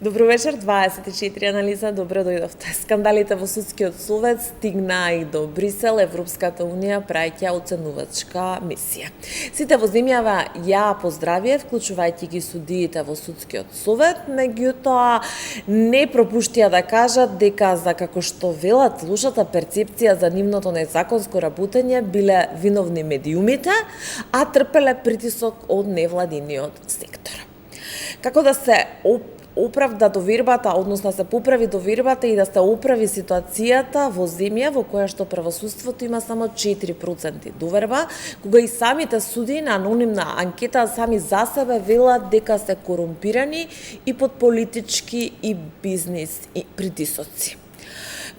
Добро вечер, 24 анализа, добро дојдовте. Скандалите во судскиот совет стигнаа и до Брисел, Европската унија праќа оценувачка мисија. Сите во земјава ја поздравија, вклучувајќи ги судиите во судскиот совет, меѓутоа не пропуштија да кажат дека за како што велат лошата перцепција за нивното незаконско работење биле виновни медиумите, а трпеле притисок од невладиниот сектор. Како да се оправда довербата, односно се поправи довербата и да се оправи ситуацијата во земја во која што правосудството има само 4% доверба, кога и самите судии на анонимна анкета сами за себе велат дека се корумпирани и под политички и бизнис и притисоци.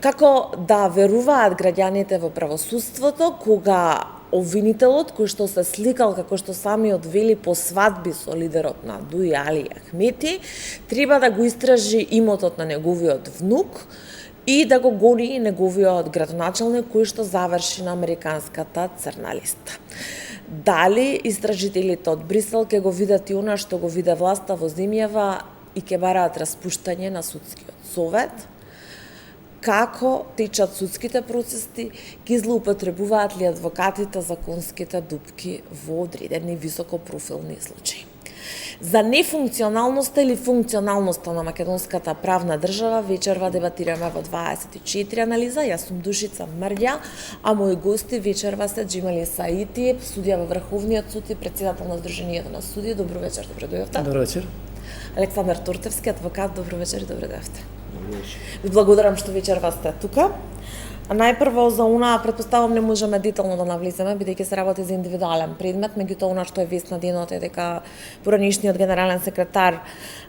Како да веруваат граѓаните во правосудството кога обвинителот, кој што се сликал, како што самиот вели, по свадби со лидерот на ДУИ Али Ахмети, треба да го истражи имотот на неговиот внук и да го гони неговиот градоначалник кој што заврши на американската црна листа. Дали истражителите од Брисел ќе го видат и она што го виде власта во земјава и ќе бараат распуштање на судскиот совет? Како течат судските процеси, ги злоупотребуваат ли адвокатите законските дупки во одредени високопрофилни случаи. За нефункционалноста или функционалноста на македонската правна држава вечерва дебатираме во 24 анализа. Јас сум Душица Мрѓа, а мои гости вечерва се Џимали Саити, судија во Врховниот суд и председател на Сдруженијето на судии. Добро вечер, добро дојдовте. Добро вечер. Александар Туртевски, адвокат, добро вечер и добро дојдовте. Ви благодарам што вечерва сте тука. А најпрво за она, претпоставам, не можеме детално да навлиземе, бидејќи се работи за индивидуален предмет, меѓутоа она што е вест на денот е дека поранишниот генерален секретар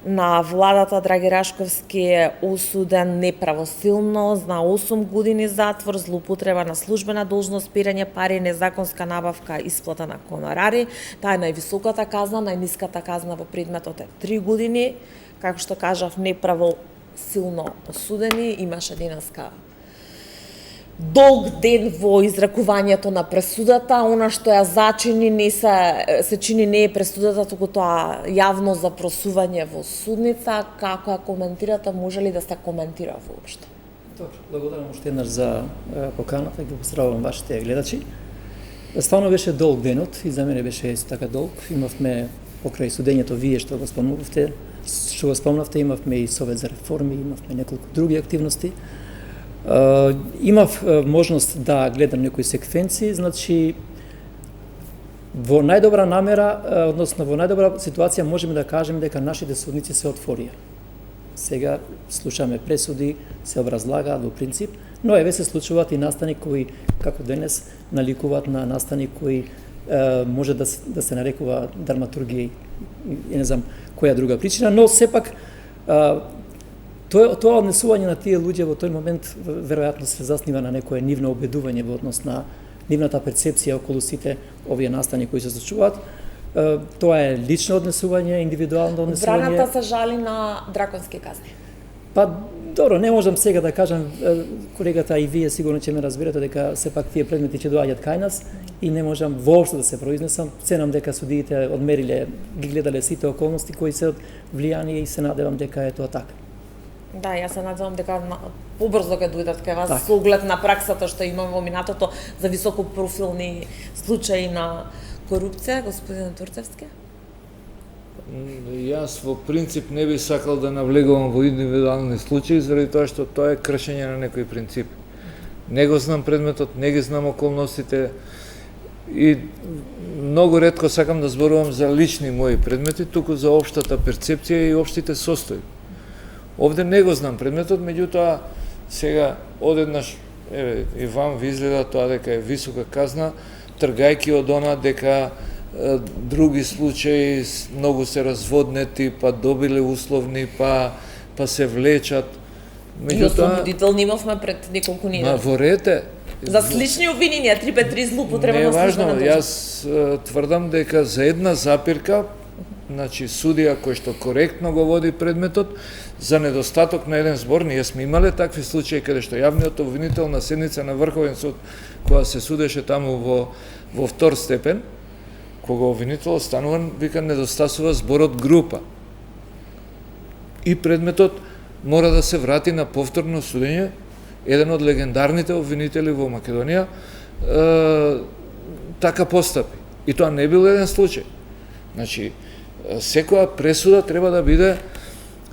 на владата Драги Рашковски е осуден неправосилно на 8 години затвор, злоупотреба на службена должност, перење пари, незаконска набавка, исплата на хонорари. Таа е највисоката казна, најниската казна во предметот е 3 години. Како што кажав, неправосилно осудени, имаше денеска долг ден во изрекувањето на пресудата, она што ја зачини не се чини не е пресудата, туку тоа јавно запросување во судница. Како ја коментирате, може ли да се коментира воопшто? Добро, благодарам уште еднаш за поканата, ги поздравувам вашите гледачи. Стварно беше долг денот и за мене беше исто така долг. Имавме покрај судењето вие што го спомнавте, имавме и совет за реформи, имавме неколку други активности. Имав можност да гледам некои секвенции, значи во најдобра намера, односно во најдобра ситуација можеме да кажеме дека нашите судници се отворија. Сега слушаме пресуди, се образлагаат во принцип, но еве се случуваат и настани кои, како денес, наликуваат на настани кои може да се нарекува драматургија и не знам која друга причина, но сепак тоа однесување на тие луѓе во тој момент веројатно се заснива на некое нивно обедување во однос на нивната перцепција околу сите овие настани кои се случуваат. Тоа е лично однесување, индивидуално однесување. Браната се жали на драконски казни. Па добро, не можам сега да кажам, колегата и вие сигурно ќе ме разберете дека сепак тие предмети ќе доаѓаат кај нас и не можам воопшто да се произнесам. Ценам дека судиите одмериле, ги гледале сите околности кои се од влијание и се надевам дека е тоа така. Да, јас се надевам дека побрзо ќе дојдат кај вас со оглед на праксата што имаме во минатото за високопрофилни случаи на корупција. Господин Турцевски? Јас во принцип не би сакал да навлегувам во индивидуални случаи, заради тоа што тоа е кршење на некој принцип. Не го знам предметот, не ги знам околностите и многу ретко сакам да зборувам за лични мои предмети, туку за општата перцепција и општите состојби. Овде не го знам предметот, меѓутоа сега одеднаш и вам ви изгледа тоа дека е висока казна, тргајќи од она дека други случаи многу се разводнети, па добиле условни, па се влечат. И освободителни имавме пред неколку недели. Во рете. За слични обвиненија, 353 злоупотреба на службена должност. Јас тврдам дека за една запирка, значи судија кој што коректно го води предметот, за недостаток на еден збор, ние сме имале такви случаи каде што јавниот обвинител на седница на Врховен суд, кога се судеше таму во втор степен, кога обвинител станува, вика, недостасува зборот група. и предметот мора да се врати на повторно судење. Еден од легендарните обвинители во Македонија така постапи. И тоа не бил еден случај. Значи, секоја пресуда треба да биде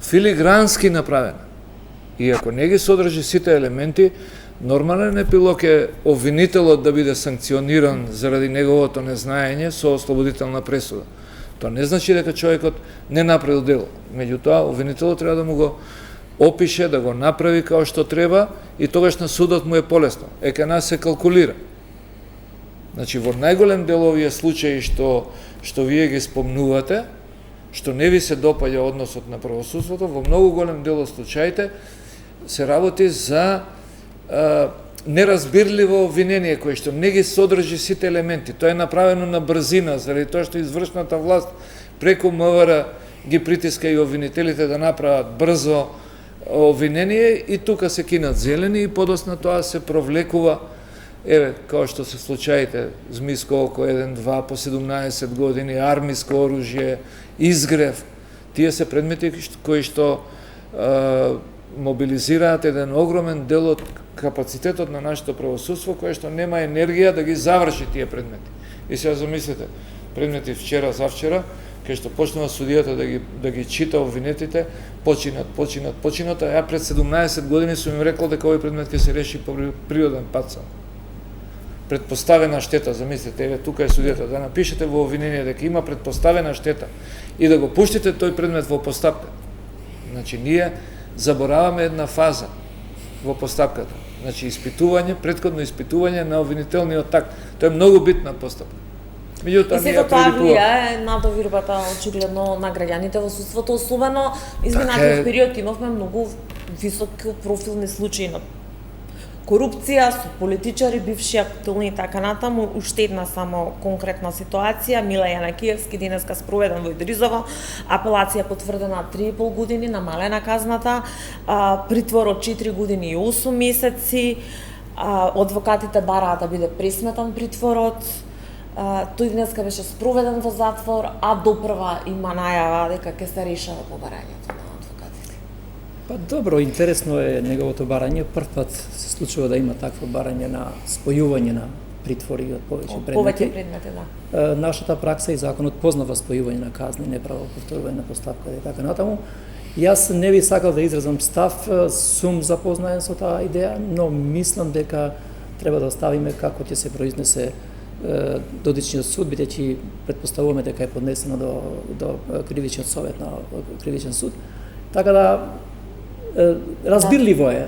филигрански направена. И ако не ги содржи сите елементи, нормален епилог е обвинителот да биде санкциониран заради неговото незнаење со ослободителна пресуда. Тоа не значи дека човекот не направил дело. Меѓутоа, обвинителот треба да му го опише, да го направи како што треба и тогаш на судот му е полесно. Кај нас се калкулира. Значи, во најголем дел овие случаи што вие ги спомнувате, што не ви се допаѓа односот на правосудството, во многу голем дел од случаите се работи за неразбирливо обвинение кое што не ги содржи сите елементи. Тоа е направено на брзина, заради тоа што извршната власт преку МВР ги притиска и обвинителите да направат брзо обвинение и тука се кинат зелени и подосна тоа се провлекува, како што се случаите Змиско око 1-2 по 17 години, армиско оружје, изгрев. Тие се предмети кои што мобилизираат еден огромен дел од капацитетот на нашето правосудство, кое што нема енергија да ги заврши тие предмети. И сега замислете, предмети вчера, завчера, кај што почнува судијата да ги чита обвинетите, починат, а ја пред 17 години сум им рекол дека овој предмет ќе се реши по природен пат сам. Предпоставена штета, замислете, тука е судијата, да напишете во обвинение дека има предпоставена штета и да го пуштите тој предмет во постапка. Значи, ние забораваме една фаза во постапката. Значи, испитување, претходно испитување на обвинителниот акт. Тоа е многу битна постапка. Меѓутоа, и сето тоа влијае на довирбата очигледно на граѓаните во судството, особено изминатиот период имавме многу високи профилни случаи на корупција со политичари, бивши актуелни и така натаму. Уште една само конкретна ситуација, Мила Јанакиевски денеска спроведен во Идризово, апелација потврдена 3,5 години, намалена казната, притвор од 4 години и 8 месеци, адвокатите бараат да биде пресметан притворот. Тој денеска беше спроведен во затвор, а допрва има најава дека ќе се решава побарањето на адвокатите. Па добро, интересно е неговото барање. Прв пат се случува да има такво барање на спојување на притвори од повеќе предмети. Повеќе предмети, да. Нашата пракса и законот познава спојување на казни, неправо повторување на постапка и така натаму. Јас не би сакал да изразам став, сум запознаен со таа идеја, но мислам дека треба да оставиме како ќе се произнесе додичниот суд, бидејќи претпоставуваме дека е поднесено до кривичниот совет на кривичен суд. Така да разбирливо е.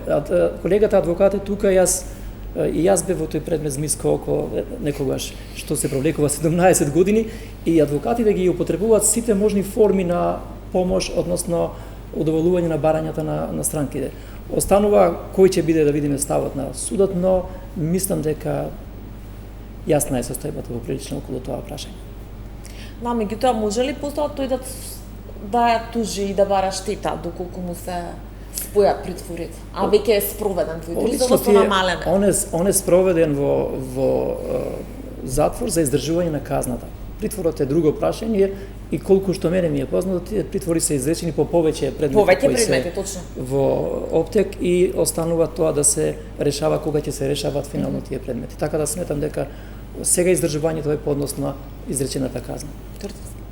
Колегата адвокат е тука, јас бев во тој предмет Змиско око некогаш што се провлекува 17 години и адвокатите ги употребуваат сите можни форми на помош, односно удоволување на барањата на странките. Останува кој ќе биде да видиме ставот на судот, но мислам дека јасна е состојбата во прилично околу тоа прашање. Да, меѓутоа може ли после тој да ја тужи и да бара штета доколку му се спојат притворите? А веќе е спроведен во Идризово со намалена. Он е спроведен во затвор за издржување на казната. Притворот е друго прашање и колку што мене ми е познато, тие притвори се изречени по повеќе предмети точно во оптек и останува тоа да се решава кога ќе се решаваат финално тие предмети. Така да сметам дека сега издржувањето е по однос на изречената казна.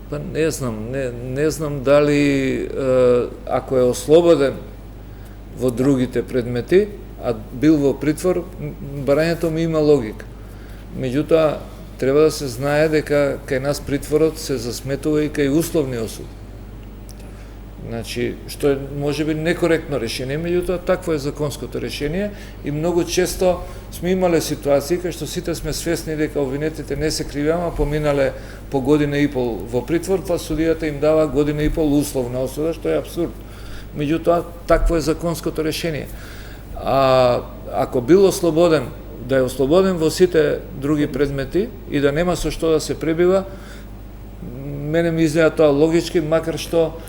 Па не знам дали ако е ослободен во другите предмети, а бил во притвор, барањето ми има логика. Меѓутоа, треба да се знае дека кај нас притворот се засметува и кај условни осуди. Значи, што е можеби некоректно решение, меѓутоа такво е законското решение и многу често сме имале ситуации кај што сите сме свесни дека обвинетите не се криви, ама поминале по година и пол во притвор, па судијата им дава година и пол условна осуда, што е апсурд. Меѓутоа, такво е законското решение. А ако бил ослободен, да е ослободен во сите други предмети и да нема со што да се пребива, мене ми изгледа тоа логички, макар што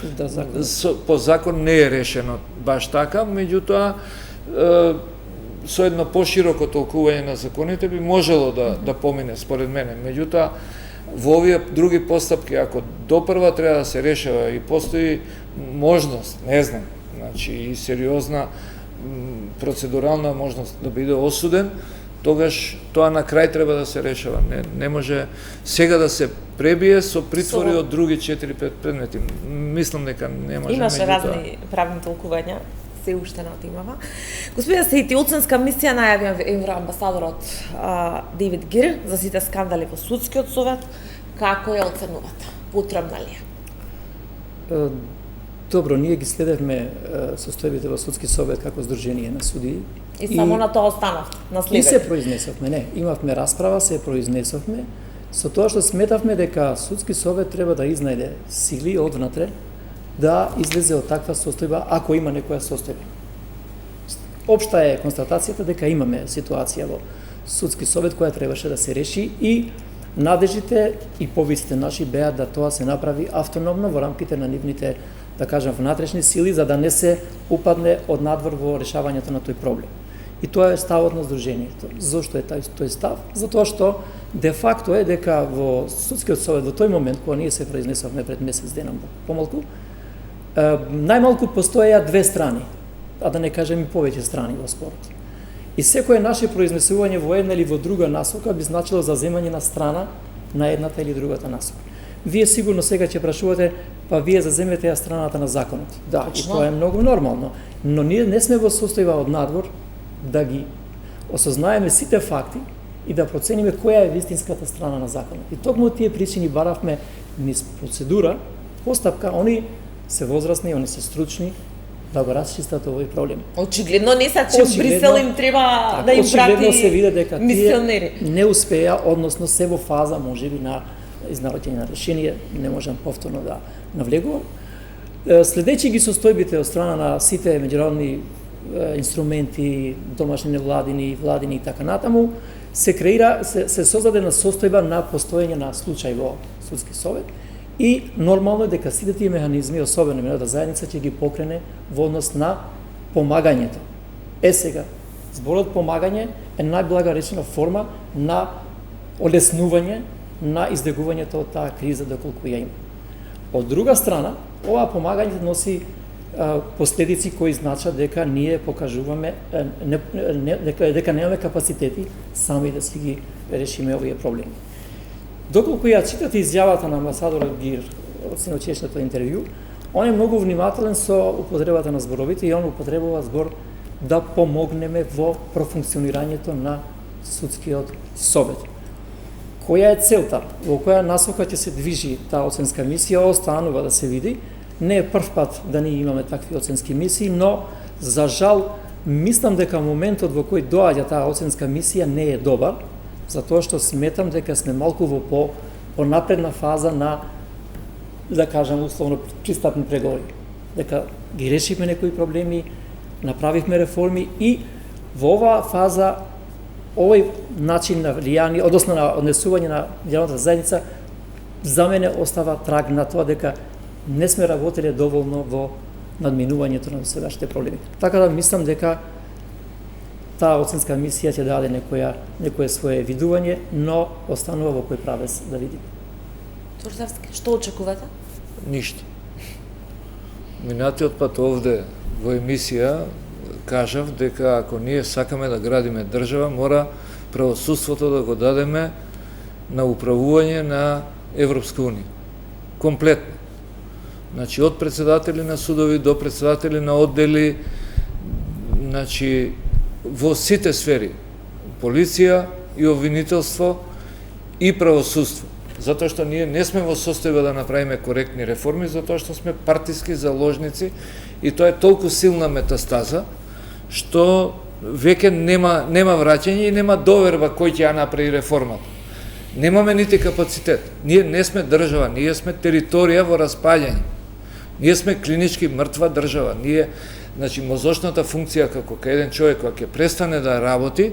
по закон не е решено баш така, меѓутоа со едно пошироко толкување на законите би можело да помине според мене. Меѓутоа, во овие други постапки, ако допрва треба да се решава и постои можност, не знам, значи и сериозна процедурална можност да биде осуден, тогаш тоа на крај треба да се решава. Не може сега да се пребие со притвори од други 4-5 предмети. Мислам дека не може. Имаше разни правни толкувања, се уште натимава. Господин Сејти, оценска мисија најави евроамбасадорот Дейвид Гир за сите скандали во судскиот совет. Како ја оценувате? Потребна ли е? Добро, ние ги следевме состојбите во судски совет како здружение на судии. И само на тоа останав, на следење. И се произнесовме, не. Имавме расправа, се произнесовме, со тоа што сметавме дека судски совет треба да изнајде сили одвнатре да излезе од таква состојба, ако има некоја состојба. Општа е констатацијата дека имаме ситуација во судски совет која требаше да се реши и надежите и повиците наши беа да тоа се направи автономно во рамките на нивните, да кажам, внатрешни сили, за да не се упадне од надвор во решавањето на тој проблем. И тоа е ставот на здруженијето. Зошто е тој став? Затоа што де факто е дека во судскиот совет во тој момент кога ние се произнесовме пред месец дена помалку, најмалку постоеја две страни, а да не кажем и повеќе страни во спорот. И секое наше произнесување во една или во друга насока би значило заземање на страна на едната или другата насока. Вие сигурно сега ќе прашувате, па вие заземете ја страната на законот. Да, и тоа е многу нормално, но ние не сме во состојба од надвор да ги осознаеме сите факти и да процениме која е вистинската страна на законот. И токму тие причини баравме низ процедура, постапка, они се возрастни, они се стручни, да го расчистат овој проблем. Очигледно не се че Брисел им треба да им прати се види дека мисионери. Не успеа, односно се во фаза можеби на изнаоѓање на решение, не можам повторно да навлегувам. Следејќи ги состојбите од страна на сите меѓународни инструменти, домашни невладини, владини и така натаму, се создаде на состојба на постоење на случај во судски совет и нормално е дека сите тие механизми, особено меѓународната заедница, ќе ги покрене во однос на помагањето. Сега, зборот помагање е најблага речена форма на олеснување на издегувањето од таа криза доколку ја има. Од друга страна, ова помагање носи последици кои значат дека ние покажуваме дека немаме капацитети сами да си ги решиме овие проблеми. Доколку ја читате изјавата на амбасадорот Гир од синочешното интервју, он е многу внимателен со употребата на зборовите и он употребува збор да помогнеме во профункционирањето на судскиот совет. Која е целта? Во која насока ќе се движи таа оценска мисија, останува да се види. Не е прв пат да ние имаме такви оценски мисии, но за жал мислам дека моментот во кој доаѓа таа оценска мисија не е добар, затоа што сметам дека сме малку во понапредна фаза на, да кажам условно, пристапни преговори. Дека ги решивме некои проблеми, направивме реформи и во оваа фаза овој начин на влијание, односно на однесување на меѓународната заедница, за мене остава траг на тоа дека не сме работеле доволно во надминувањето на сегашните проблеми. Така да мислам дека таа оценска мисија ќе даде некое свое видување, но останува во кој правец да видиме. Турцевски, што очекувате? Ништо. Минатиот пат овде во емисија кажав дека ако ние сакаме да градиме држава, мора правосудството да го дадеме на управување на Европска унија. Комплетно. Значи, од председатели на судови до председатели на оддели, значи, во сите сфери, полиција и обвинителство и правосудство. Затоа што ние не сме во состојба да направиме коректни реформи, затоа што сме партиски заложници и тоа е толку силна метастаза, што веќе нема враќање и нема доверба кој ќе ја направи реформата. Немаме нити капацитет. Ние не сме држава, ние сме територија во распаѓање. Ние сме клинички мртва држава. Ние, значи, мозочната функција како еден човек кога ќе престане да работи,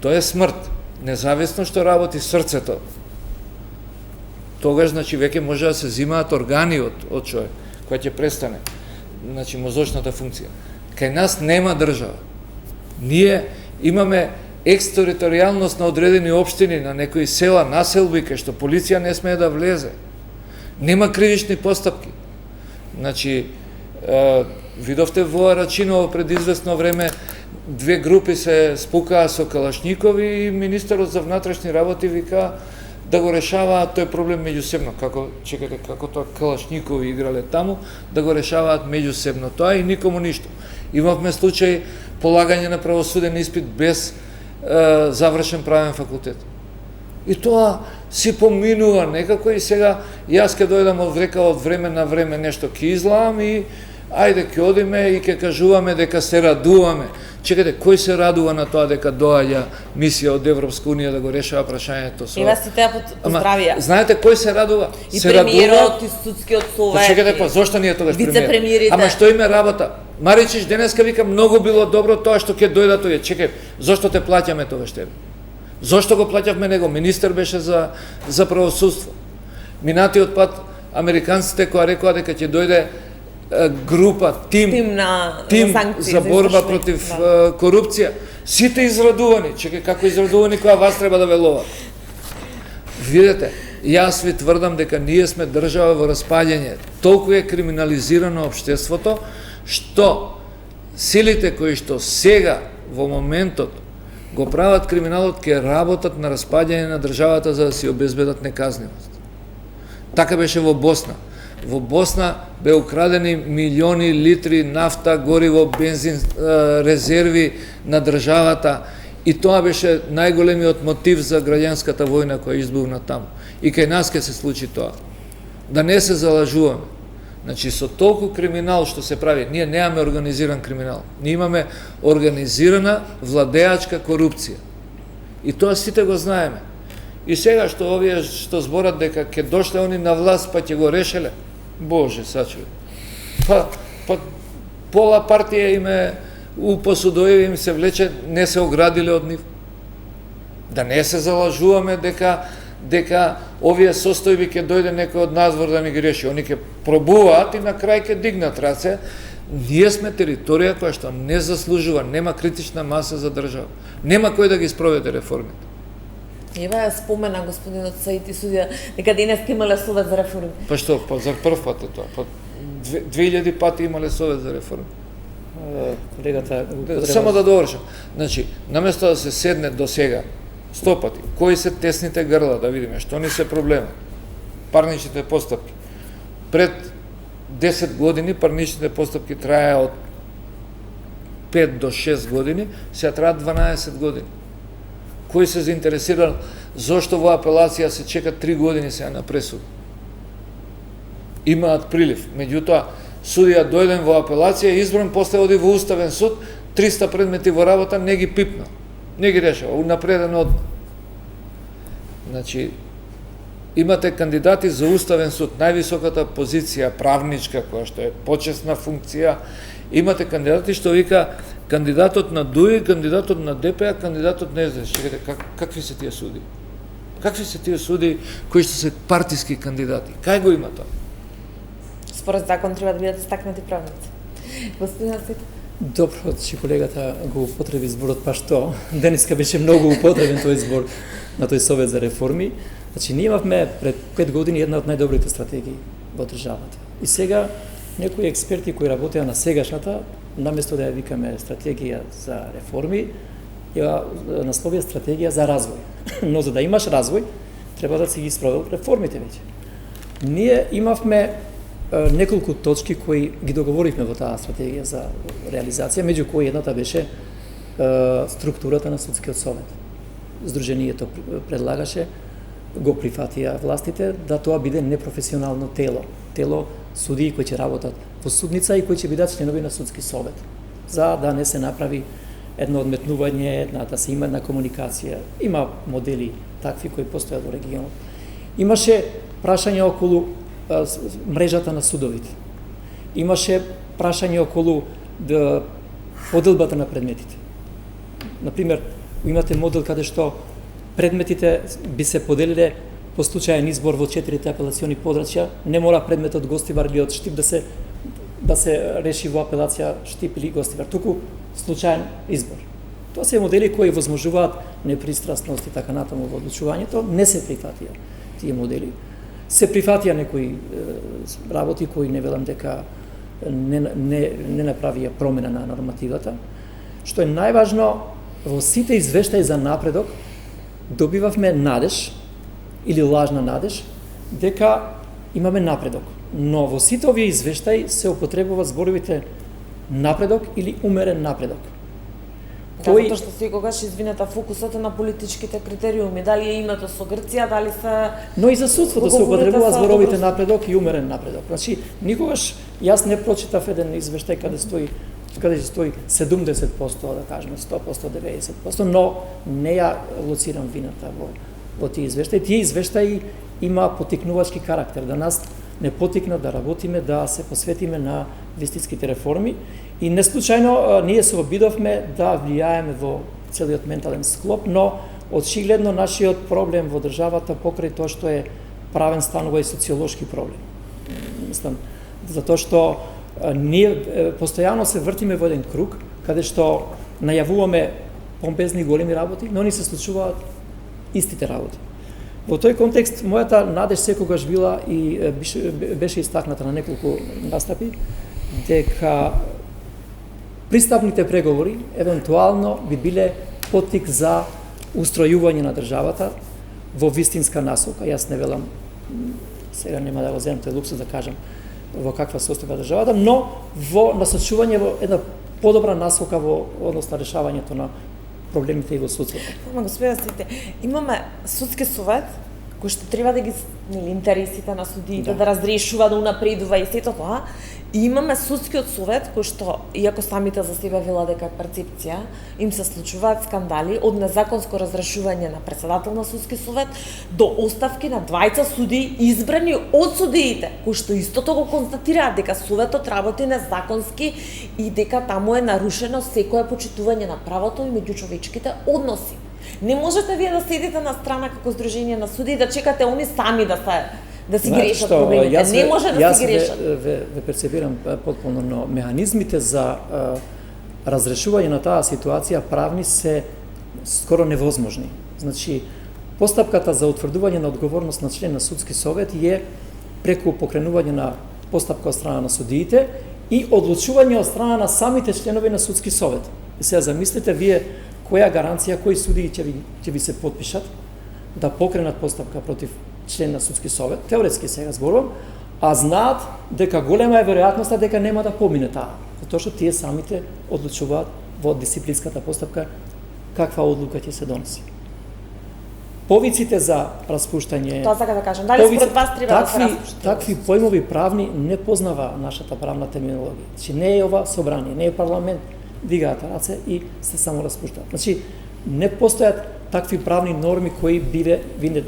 тоа е смрт. Независно што работи срцето. Тогаш, значи, веќе може да се зимаат органи од човек, кога ќе престане, значи, мозочната функција. Кај нас нема држава. Ние имаме екстериторијалност на одредени општини, на некои села, населби, кај што полиција не смее да влезе. Нема кривични постапки. Значи, видовте во Рачиново пред известно време, две групи се спукаа со калашникови и министерот за внатрешни работи вика да го решаваат тој проблем меѓусебно. Како тоа калашникови играле таму, да го решаваат меѓусебно тоа и никому ништо. Имавме случај полагање на правосуден испит без завршен правен факултет. И тоа си поминува некако и сега јас ке дојдам од врека од време на време нешто ке излаам и ајде ке одиме и ке кажуваме дека се радуваме. Чекате, кој се радува на тоа дека доаѓа мисија од Европска унија да го решава прашањето со... И вас и теа поздравија. Знаете кој се радува? И премиерот, и судскиот совет. Чекате, па зошто ние тогаш премиер? Вице-премиерите. Ама што име работа? Маричич денеска вика многу било добро тоа што ќе дојда тој. Чекај, зошто те плаќаме тогаш тебе? Зошто го плаќавме него? Министер беше за правосудство. Минатиот пат американците која рекоа дека ќе дојде група, тим за борба против корупција. Сите израдувани. Чекај, како израдувани која вас треба да велува. Видете, јас ви тврдам дека ние сме држава во распаѓање. Толку е криминализирано општеството, што силите кои што сега во моментот го прават криминалот ке работат на распаѓање на државата за да си обезбедат неказнивост. Така беше во Босна. Во Босна бе украдени милиони литри нафта, гориво, бензин, резерви на државата и тоа беше најголемиот мотив за граѓанската војна која избувна таму. И кај нас ке се случи тоа. Да не се залажуваме. Значи, со толку криминал што се прави, ние немаме организиран криминал. Ние имаме организирана владеачка корупција. И тоа сите го знаеме. И сега што овие што зборат дека ќе дошле они на власт па ќе го решеле, Боже, сачуј. Па пола партија име у посудови им се влече, не се оградиле од нив. Да не се залажуваме дека овие состојби ќе дојде некој од надвор да ни ги реши. Они ќе пробуваат и на крај ќе дигнат раце. Ние сме територија која што не заслужува, нема критична маса за држава. Нема кој да ги спроведе реформите. Ева спомена господинот Саити судија дека денеска имале совет за реформи. Па што, па за прв пат е тоа. Па 2000 пати имале совет за реформи. Колегата само да довршам. Значи, наместо да се седне до сега 100 пати, кои се тесните грла да видиме што ни се проблема. Парничните постапки. Пред 10 години парничните постапки траја од 5 до 6 години, сега траат 12 години. Кој се заинтересирал зошто во апелација се чека 3 години сега на пресуд? Имаат прилив. Меѓутоа, судија дојден во апелација, избран, после оди во Уставен суд, 300 предмети во работа не ги пипна. Не ги решава, унапреден од... Значи, имате кандидати за Уставен суд, највисоката позиција правничка, која што е почесна функција, имате кандидати што вика кандидатот на ДУИ, кандидатот на ДПА, кандидатот на СДС. Чекайте, какви се тие суди? Какви се тие суди кои што се партиски кандидати? Кај го има тоа? Според закон треба да бидат истакнати правници. Господин Асит. Добро, че колегата го употреби зборот, па што? Денеска беше многу употребен тој збор на тој совет за реформи. Значи, ние имавме пред 5 години една од најдобрите стратегии во државата. И сега некои експерти кои работеа на сегашната, наместо да ја викаме стратегија за реформи, ја насловија стратегија за развој. Но за да имаш развој, треба да си ги спровел реформите веќе. Ние имавме неколку точки кои ги договоривме во таа стратегија за реализација, меѓу кои едната беше структурата на судскиот совет. Сдруженијето предлагаше, го прифатија властите, да тоа биде непрофесионално тело. Тело судии кои ќе работат во судница и кои ќе бидат членови на судски совет. За да не се направи едно одметнување, да се има една комуникација. Има модели такви кои постојат во регионот. Имаше прашање околу мрежата на судовите. Имаше прашање околу поделбата на предметите. Например, имате модел каде што предметите би се поделиле по случаен избор во 4 апелациони подрачја, не мора предметот Гостивар или од Штип да се реши во апелација Штип или Гостивар, туку случаен избор. Тоа се модели кои возможуваат непристрасност и така натаму во одлучувањето, не се прифатија тие модели. Се прифатија некои работи кои не велам дека не направија промена на нормативата. Што е најважно, во сите извештаи за напредок добивавме надеж или лажна надеж дека имаме напредок. Но во сите овие извештаи се употребуваат зборовите напредок или умерен напредок. Да, затоа што секогаш извинета фокусот е на политичките критериуми, дали е името со Грција, дали се... Но и за судството се употребуваат зборовите напредок и умерен напредок. Значи, никогаш јас не прочитав еден извештај каде стои 70%, да кажеме 100%, 90%, но не ја лоцирам вината во тие извештаи. Тие извештаи има потикнувачки карактер, да нас не потикна да работиме, да се посветиме на вистинските реформи. И не случајно ние се обидовме да влијаеме во целиот ментален склоп, но очигледно нашиот проблем во државата покрај тоа што е правен станува и социолошки проблем. Мислам, затоа што ние постојано се вртиме во еден круг, каде што најавуваме помпезни големи работи, но ни се случуваат истите работи. Во тој контекст, мојата надеж секогаш била и беше истакната на неколку настапи, дека пристапните преговори евентуално би биле поттик за устројување на државата во вистинска насока. Јас не велам, сега нема да го земам тој луксус да кажам во каква состојба државата, но во насочување во една подобра насока во однос на решавањето на проблемите и во судството. Ама господа Сите, имаме судски совет кој што треба да ги интересите на судиите, да разрешува, да унапредува и сето тоа. И имаме судскиот совет кој што, иако самите за себе вела дека е перцепција, им се случуваат скандали од незаконско разрешување на председател на судски совет до оставки на двајца судии избрани од судиите, кои што истото го констатираат дека советот работи незаконски и дека таму е нарушено секое почитување на правото и меѓучовечките односи. Не можете вие да седите на страна како Сдружение на судии да чекате они сами да си ги решат проблемите. Не може да си ги решат. Ве перцепирам потполно, но механизмите за разрешување на таа ситуација правни се скоро невозможни. Значи, постапката за утврдување на одговорност на член на судски совет е преку покренување на постапка од страна на судиите и одлучување од страна на самите членови на судски совет. И сега замислите вие која гаранција, кои судии ќе ви се подпишат да покренат постапка против член на судски совет, теоретски сега зборувам, а знаат дека голема е веројатноста дека нема да помине таа, затоа што тие самите одлучуваат во дисциплинската постапка каква одлука ќе се донеси. Повиците за распуштање... Тоа сака да кажам, дали според вас треба да се распушти? Такви појмови правни не познава нашата правна терминологија. Значи не е ова собрание, не е парламент, дигаат раце и се само распуштаат. Значи не постојат такви правни норми кои ви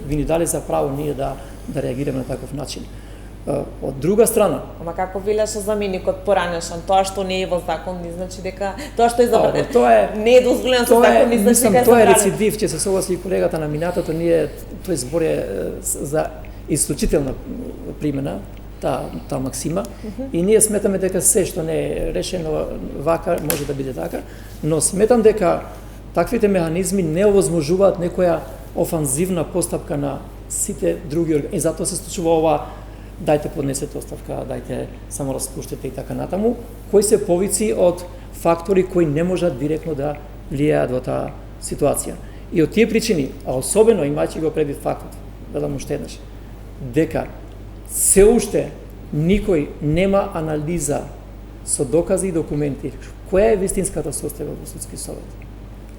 ни дали за право ние да реагираме на таков начин. Од друга страна... Ама како велеше заменикот поранешен, тоа што не е во закон не значи дека тоа што е забранено. Не е дозволено со закон не значи дека е забранено. Тоа е рецидив, ќе се согласи колегата на минатото, тој збор е за исклучителна примена, таа максима, и ние сметаме дека се што не е решено вака може да биде така, но сметам дека таквите механизми не овозможуваат некоја офанзивна постапка на сите други органи. И затоа се случува ова, дајте поднесете оставка, дајте само распуштете и така натаму, кои се повици од фактори кои не можат директно да влијаат во таа ситуација. И од тие причини, а особено имајќи го предвид фактот, велам уште еднаш, дека се уште никој нема анализа со докази и документи која е вистинската состојба во судски совет.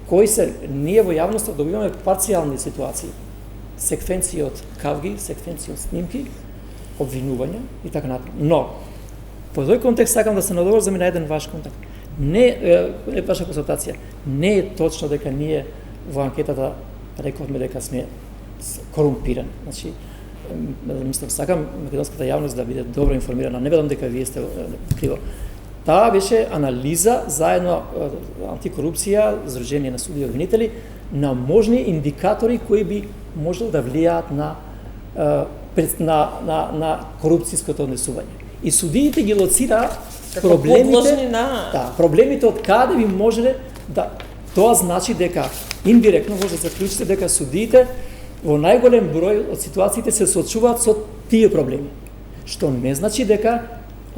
Кои се, ние во јавноста добиваме парцијални ситуации, секвенции од кавги, секвенции од снимки, обвинувања и така натаму. Но, по тој контекст сакам да се надоврзам на еден ваш контакт. Ваша констатација, не е точно дека ние во анкетата рековме дека сме корумпирани. Значи, мислам, сакам македонската јавност да биде добро информирана, не велам дека вие сте криво. Таа беше анализа заедно антикорупција, Сдружение на судии и обвинители, на можни индикатори кои би можел да влијаат на корупцијското однесување. И судиите ги лоцираа проблемите, проблемите од каде би можеле да Тоа значи дека индиректно може да заклучите дека судиите во најголем број од ситуациите се соочуваат со тие проблеми. Што не значи дека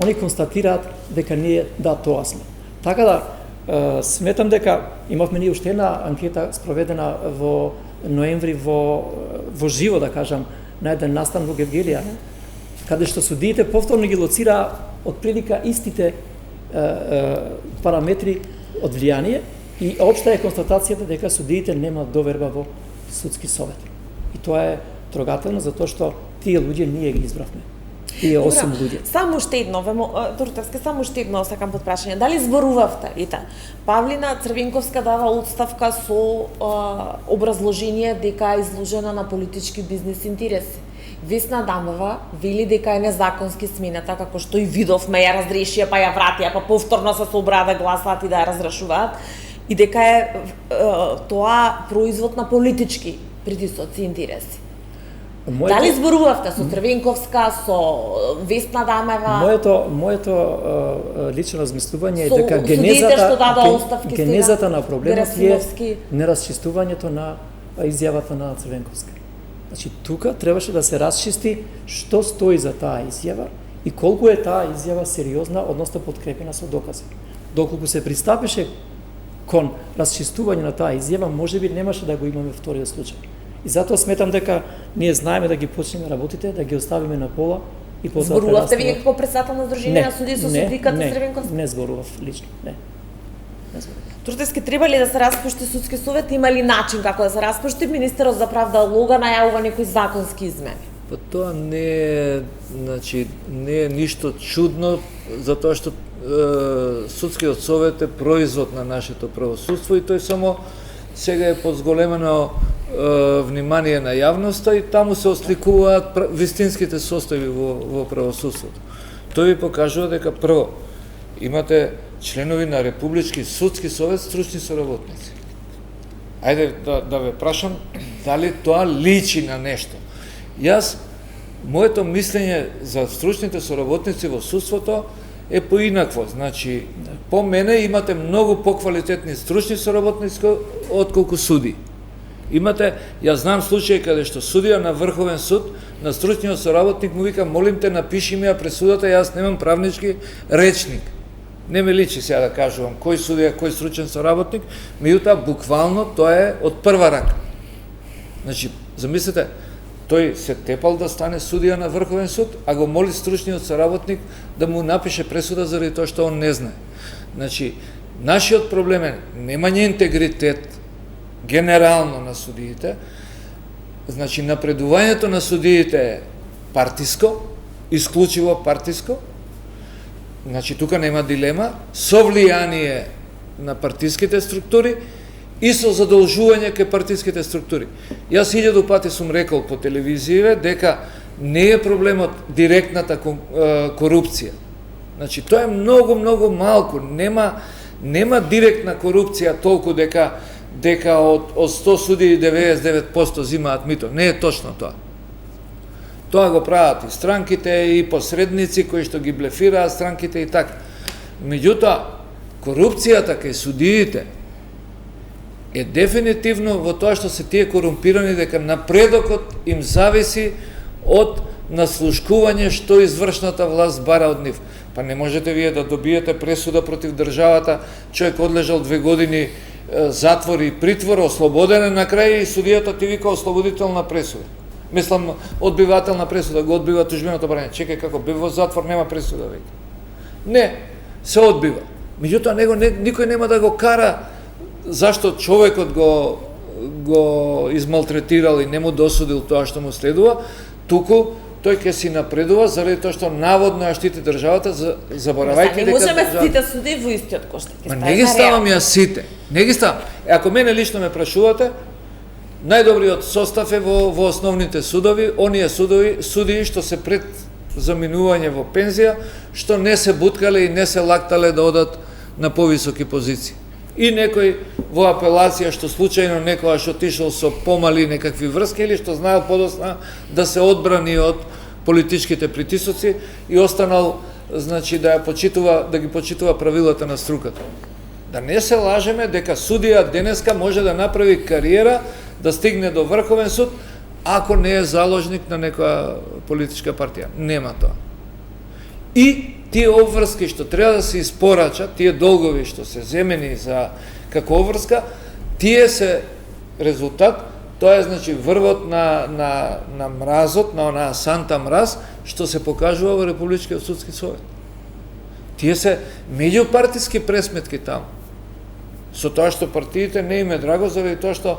они констатираат дека ние тоа сме. Така да сметам дека имавме ние уште една анкета спроведена во ноември во живо, да кажам, на еден настан во Гевгелија, каде што судиите повторно ги лоцираа отприлика истите параметри од влијание и општа е констатацијата дека судиите немаат доверба во судски совет. И тоа е трогателно затоа што тие луѓе ние ги избравме. Тие 8 луѓе. Само уште едно, Туртевски, само уште едно сакам под прашање. Дали зборувавте, Павлина Црвенковска дава отставка со образложение дека е изложена на политички бизнес интереси. Весна Адамова вели дека е незаконски смената, како што и видовме, ја разрешија, па ја вратија, па повторно се собраа да гласаат и да ја разрешуваат, и дека е тоа производ на политички притисоци и интереси. Дали зборувавте со Црвенковска, со Весна Адамова? Моето лично размислување е со дека генезата на проблемот е нерасчистувањето на изјавата на Црвенковска. Значи, тука требаше да се расчисти што стои за таа изјава и колку е таа изјава сериозна, односно подкрепена со докази. Доколку се пристапеше кон расчистување на таа изјава, можеби немаше да го имаме вториот случај. И затоа сметам дека ние знаеме да ги почнеме работите, да ги оставиме на пола и потоа зборувавте вие како председател на Сдружение на судии со судиката Црвенковска? Не зборував лично, не. Туртевски, треба ли да се распушти судски совет? Има ли начин како да се распушти? Министерот за правда Лога најавува некои законски измени. Па тоа не е ништо чудно, затоа што судскиот совет е производ на нашето правосудство и тој само сега е под зголемено внимание на јавноста и таму се осликуваат вистинските состојби во правосудството. Тој ви покажува дека прво имате членови на Републички судски совет, стручни соработници. Ајде да ве прашам дали тоа личи на нешто. Моето мислење за стручните соработници во судството е поинакво. Значи, по мене имате многу поквалитетни стручни соработници отколку суди. Јас знам случаи каде што судија на Врховен суд, на стручниот соработник му вика, молим те, напиши ми ја пресудата, јас немам правнички речник. Не ме личи сега да кажувам кој судија, кој стручен соработник, меѓутоа буквално тоа е од прва рака. Значи, замислете, тој се тепал да стане судија на Врховен суд, а го моли стручниот соработник да му напише пресуда заради тоа што он не знае. Значи, нашиот проблем е немање интегритет генерално на судиите, значи напредувањето на судиите е партиско, исклучиво партиско, значи тука нема дилема, со влијание на партиските структури и со задолжување кај партиските структури. Јас 1000 пати сум рекол по телевизија дека не е проблемот директната корупција. Значи тоа е многу малку, нема директна корупција толку дека од 100 судии 99% зимаат мито. Не е точно тоа. Тоа го прават и странките, и посредници кои што ги блефираат странките и така. Меѓутоа, корупцијата кај судиите е дефинитивно во тоа што се тие корумпирани, дека напредокот им зависи од наслушкување што извршната власт бара од нив. Па не можете вие да добиете пресуда против државата, човек одлежал 2 години затвор и притвор, ослободен е на крај и судијата ти вика ослободителна пресуда. Мислам, одбивателна пресуда, го одбива тужбеното барање. Чекај, како бив во затвор, нема пресуда веќе. Не, се одбива. Меѓутоа, никој нема да го кара зашто човекот го измалтретирал и не му досудил тоа што му следува, туку тој ќе си напредува заради тоа што наводно ја штити државата, заборавајќи дека не можеме сите суди во истиот кош. Не ги ставам ја сите. Не ги ставам. Ако мене лично ме прашувате, најдобриот состав е во основните судови, оние судии што се пред заминување во пензија, што не се буткале и не се лактале да одат на повисоки позиции. И некој во апелација што случајно некојаш отишол со помали некакви врски или што знаел подосна да се одбрани од политичките притисоци и останал, значи, да ги почитува правилата на струката. Да не се лажеме дека судија денеска може да направи кариера, да стигне до Врховен суд, ако не е заложник на некоја политичка партија. Нема тоа. И тие обврски што треба да се испорачат, тие долгови што се земени за како обврска, тие се резултат, тоа е значи врвот на мразот, на онаа санта мраз, што се покажува во Републичкиот судски совет. Тие се меѓупартиски пресметки таму. Со тоа што партиите не им е драго, заради тоа што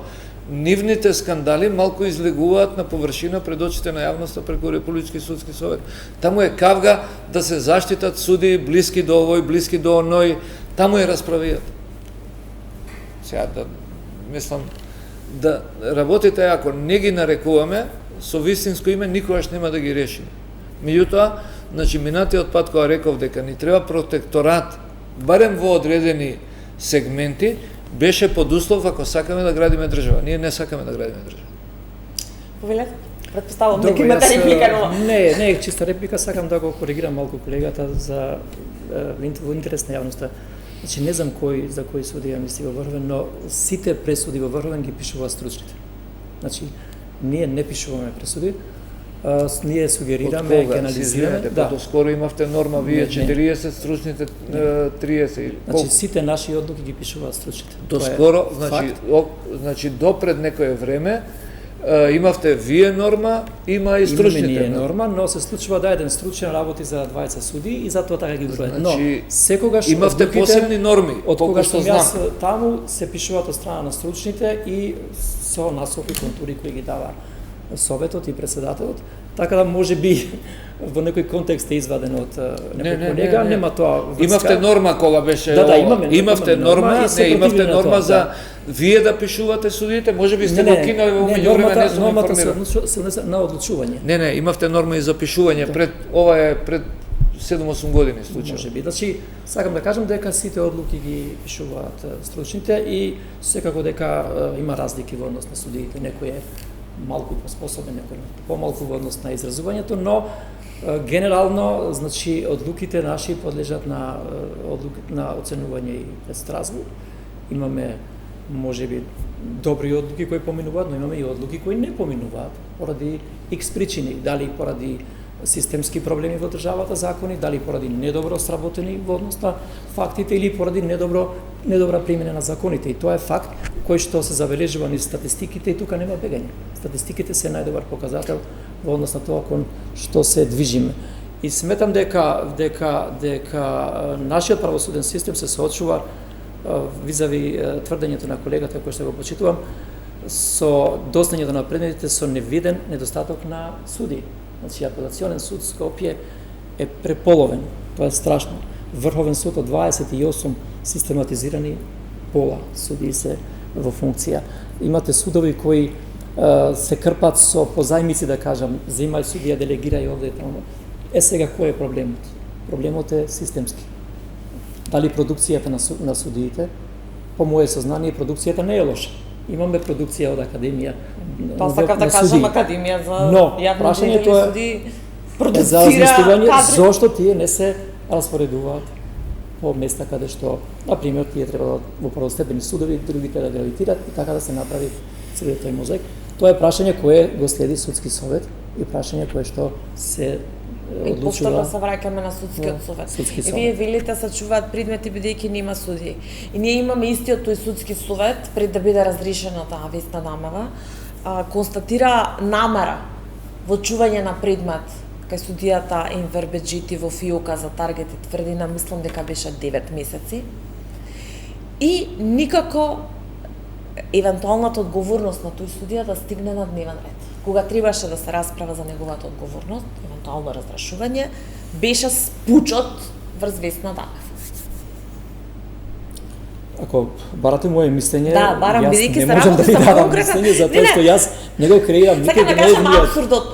нивните скандали малку излегуваат на површина пред очите на јавноста преку Републички судски совет. Таму е кавга да се заштитат суди блиски до овој, блиски до оној, таму е расправијата. Сега да мислам да работите ако не ги нарекуваме со вистинско име, никогаш нема да ги решиме. Меѓутоа, значи минатиот пат кога реков дека ни треба протекторат, барем во одредени сегменти, беше под услов ако сакаме да градиме држава. Ние не сакаме да градиме држава. Повелете? Претпоставам дека имате реплика, но... Не е чиста реплика, сакам да го коригирам малку колегата за во интерес на јавноста. Значи не знам за кој судија мисли во Врховен, но сите пресуди во Врховен ги пишуваат стручните. Значи ние не пишуваме пресуди, ние сугерираме, генерализираме. Да. Доскоро имавте норма, вие 40, стручните 30. Значи сите наши одлуки ги пишуваат стручните. Доскоро, значи допред некое време, имавте вие норма, има и стручните. Имаме ние норма, но се случува да еден стручен работи за 20 суди и затоа така ги бројат. Но секогаш имавте посебни норми, од кога што знам. јас таму се пишуваат од страна на стручните и со насоки контури кои ги дава советот и председателот, така да може би во некој контекст е изваден од некој колега, нема тоа врска. Имавте норма кога беше имавте норма за вие да пишувате судите, можеби сте го кинали во меѓувреме, не сум информиран. Се на одлучување. Не, имавте норма и за пишување пред ова е пред 7-8 години случај. Можеби, значи сакам да кажам дека сите одлуки ги пишуваат стручните и секако дека има разлики во однос на судиите, некој е малку поспособен, некој помалку во однос на изразувањето, но генерално, значи, одлуките наши подлежат на оценување и пред Страсбург. Имаме, можеби, добри одлуки кои поминуваат, но имаме и одлуки кои не поминуваат, поради X причини, дали поради системски проблеми во државата, закони, дали поради недобро сработени во однос на фактите или поради недобра примена на законите. И тоа е факт кој што се забележува низ статистиките и тука нема бегање. Статистиките се најдобар показател во однос на тоа кон што се движиме. И сметам дека нашиот правосуден систем се соочува визави тврдењето на колегата кој што го почитувам со доснењето на предметите со невиден недостаток на суди. Значи, апелационен суд Скопје е преполовен. Тоа е страшно. Врховен суд од 28 систематизирани пола судии се во функција. Имате судови кои се крпат со позајмици, да кажам, земај судија, делегирај овде и таму. Сега кој е проблемот? Проблемот е системски. Дали продукцијата на судиите, по моје сознание, продукцијата не е лоша. Имаме продукција од академија. Тоа сакав да кажам, академија за јавни суди продуцира кадри. Зошто тие не се распоредуваат по места каде што, например, тие треба да во првостепени судови, другите да гравитират и така да се направи целиот тој мозаик. Тоа е прашање кое го следи судски совет и прашање кое што се одлучува. И повторно се враќаме на судскиот совет. И вие велите се чуваат предмети бидејќи нема судии. И ние имаме истиот тој судски совет пред да биде разрешена таа Весна Дамева, констатира намера во чување на предмет кај судијата Енвер Беџити во фиока за Таргет и тврдина, мислам дека беше 9 месеци. И никако евентуалната одговорност на тој судија да стигне на дневен ред. Кога требаше да се расправа за неговата одговорност, евентуално разрешување, беше спучот врз Весна Дамева. Ако барате моје мислење, барам, јас не можам да ви дадам мислење, затоа што јас не го креирам никаде. Сакам да кажам апсурдот,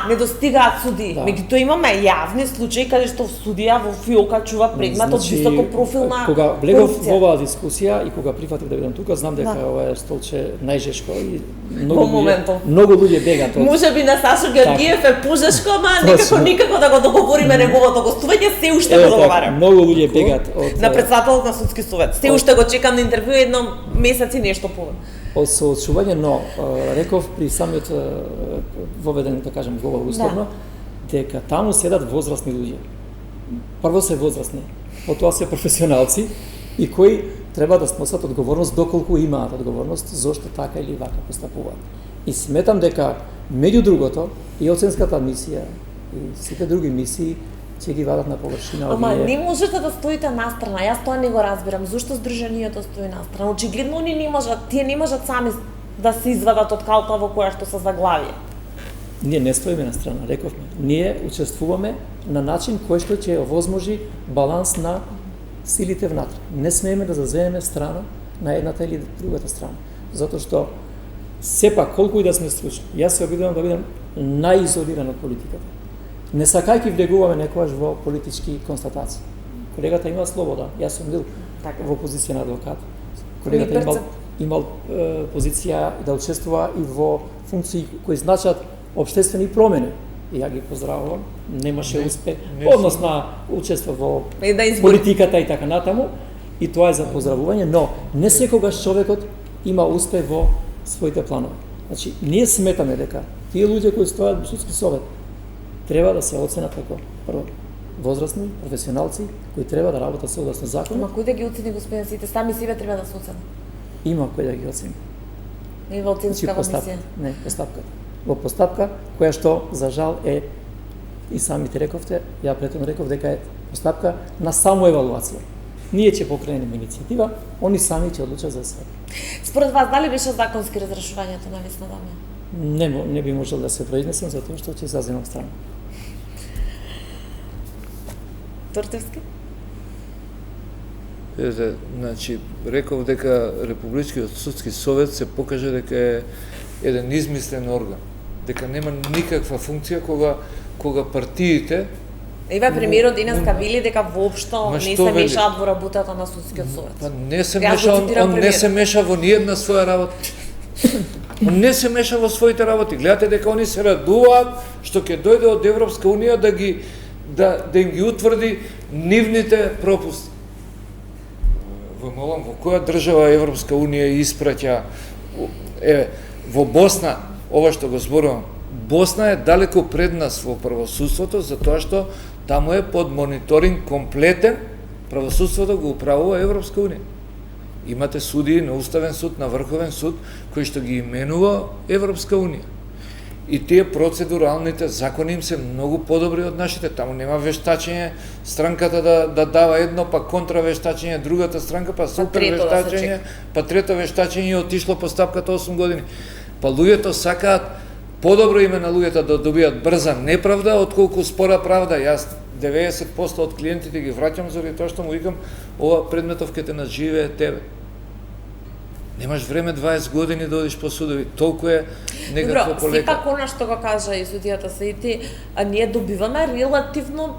не достигаат судии. Меѓутоа имаме јавни случаи каде што судија во фиока чува предмет од високо профилна корупција. Кога влегов во оваа дискусија и кога прифатив да бидам тука, знам дека ова е столче најжешко и многу луѓе бегаат од. Можеби на Сашо Георгиев е пожешко, ама никако да го договориме неговото гостување, се уште го договарам. Многу луѓе бегаат од на председателот на судски совет. Се уште го чекам на интервју едно месец и нешто повеќе. Од соочување, но реков при самиот воведен, да кажем, говор уставно, дека таму седат возрастни луѓе. Прво се возрастни, потоа се професионалци и кои треба да сносат одговорност доколку имаат одговорност зошто така или вака постапуваат. И сметам дека меѓу другото и оценската мисија и сите други мисии ќе ги вадат на површина. Ама не можете да стоите настрана, јас тоа не го разбирам. Зошто здруженијето стои настрана? Очигледно они не можат, тие не можат сами да се извадат од калта во која што се заглавие. Ние не стоиме на страна, рековме. Ние учествуваме на начин кој што ќе овозможи баланс на силите внатре. Не смееме да заземеме страна на едната или другата страна. Затоа што сепак колку и да сме стручни, јас се обидувам да бидам наизолиран од политиката. Не сакајќи вдегуваме некојаш во политички констатации. Колегата има слобода, јас сум бил во позиција на адвокат. Колегата имал позиција да учествува и во функции кои значат општествени промени. И ја ги поздравувам. Немаше успех, однос на учество во политиката и така натаму. И тоа е за поздравување, но не секогаш човекот има успех во своите планови. Значи, ние сметаме дека тие луѓе кои стојат во судски совет треба да се оценат како прво возрастни професионалци кои треба да работат согласно законот. Ама кој да ги оцени, господин Сите? Сами себе треба да се оценат. Има кој да ги оцени. Не во оценскава мисија. Не, постапката. Во постапка која што за жал е и самите рековте, ја претhodно реков дека е постапка на самоевалуација. Ние ќе покренеме иницијатива, они сами ќе одлучат за себе. Според вас дали беше законски разрешувањето на Весна Дамјан? Не би можел да се произнесам затоа што ќе заземам страна. Тортевски? Значи, реков дека Републичкиот судски совет се покаже дека е еден измислен орган, дека нема никаква функција кога партиите. Ева премиерот денеска вели дека воопшто не се мешаат во работата на судскиот совет. Па не се меша, он не се меша во ниедна своја работа. Он не се меша во своите работи. Гледате дека они се радуваат што ќе дојде од Европска унија да им ги утврди нивните пропусти. Во молам, во која држава Европска унија испраќа во Босна, ова што го зборувам, Босна е далеко пред нас во правосудството, затоа што таму е под мониторинг комплетен, правосудството го управува Европска унија. Имате судии на Уставен суд, на Врховен суд, кои што ги именува Европска унија. И тие процедуралните закони им се многу подобри од нашите. Таму нема вештачење, странката да дава едно, па контравештачење, другата странка, па супер вештачење, па трето вештачење отишло по стапката 8 години. Па луѓето сакаат, подобро име на луѓето да добијат брза неправда, отколку спора правда. Јас 90% од клиентите ги враќам заради тоа што му викам, ова предметов ке те наживее тебе. Немаш време 20 години да одиш по судови, толку е некакво полека. Добро, сепак она што го кажа и судијата Саити, ние добиваме релативно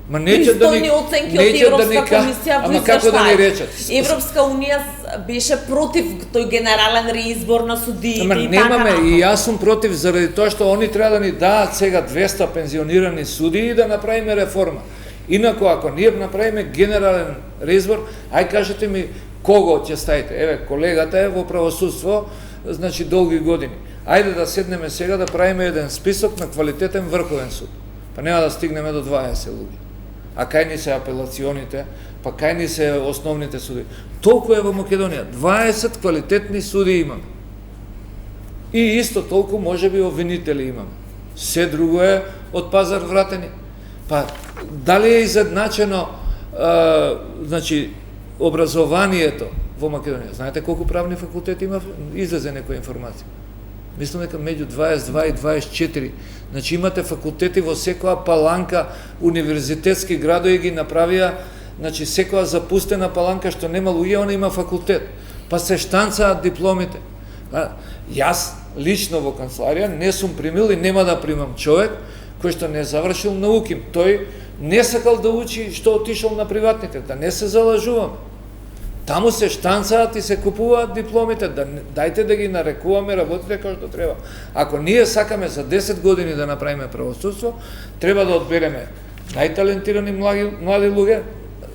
пристойни оценки од Европска комисија во извештај. Европска унија беше против тој генерален реизбор на судиите и така. Немаме, и јас сум против заради тоа што они треба да ни даат сега 200 пензионирани судии и да направиме реформа. Инаку, ако ние направиме генерален реизбор, ај кажете ми кого ќе ставите? Еве, колегата е во правосудство, значи долги години. Ајде да седнеме сега да правиме еден список на квалитетен Врховен суд. Па нема да стигнеме до 20 луѓе. А кај ни се апелационите, па кај ни се основните суди. Толку е во Македонија. 20 квалитетни суди имаме. И исто толку можеби обвинители имаме. Се друго е од пазар вратени. Па дали е изедначено значи образованието во Македонија? Знаете колку правни факултети има? Излезе некоја информација. Мислам дека меѓу 22 и 24. Значи имате факултети во секоја паланка, универзитетски градови ги направија, значи секоја запустена паланка што нема луѓе, она има факултет. Па се штанцаат дипломите. Јас лично во канцеларија не сум примил и нема да примам човек кој што не завршил науки. Тој не сакал да учи, што отишол на приватните, да не се залажуваме. Таму се штанцаат и се купуваат дипломите, дајте да ги нарекуваме, работите како што треба. Ако ние сакаме за 10 години да направиме правосудство, треба да одбереме најталентирани млади луѓе,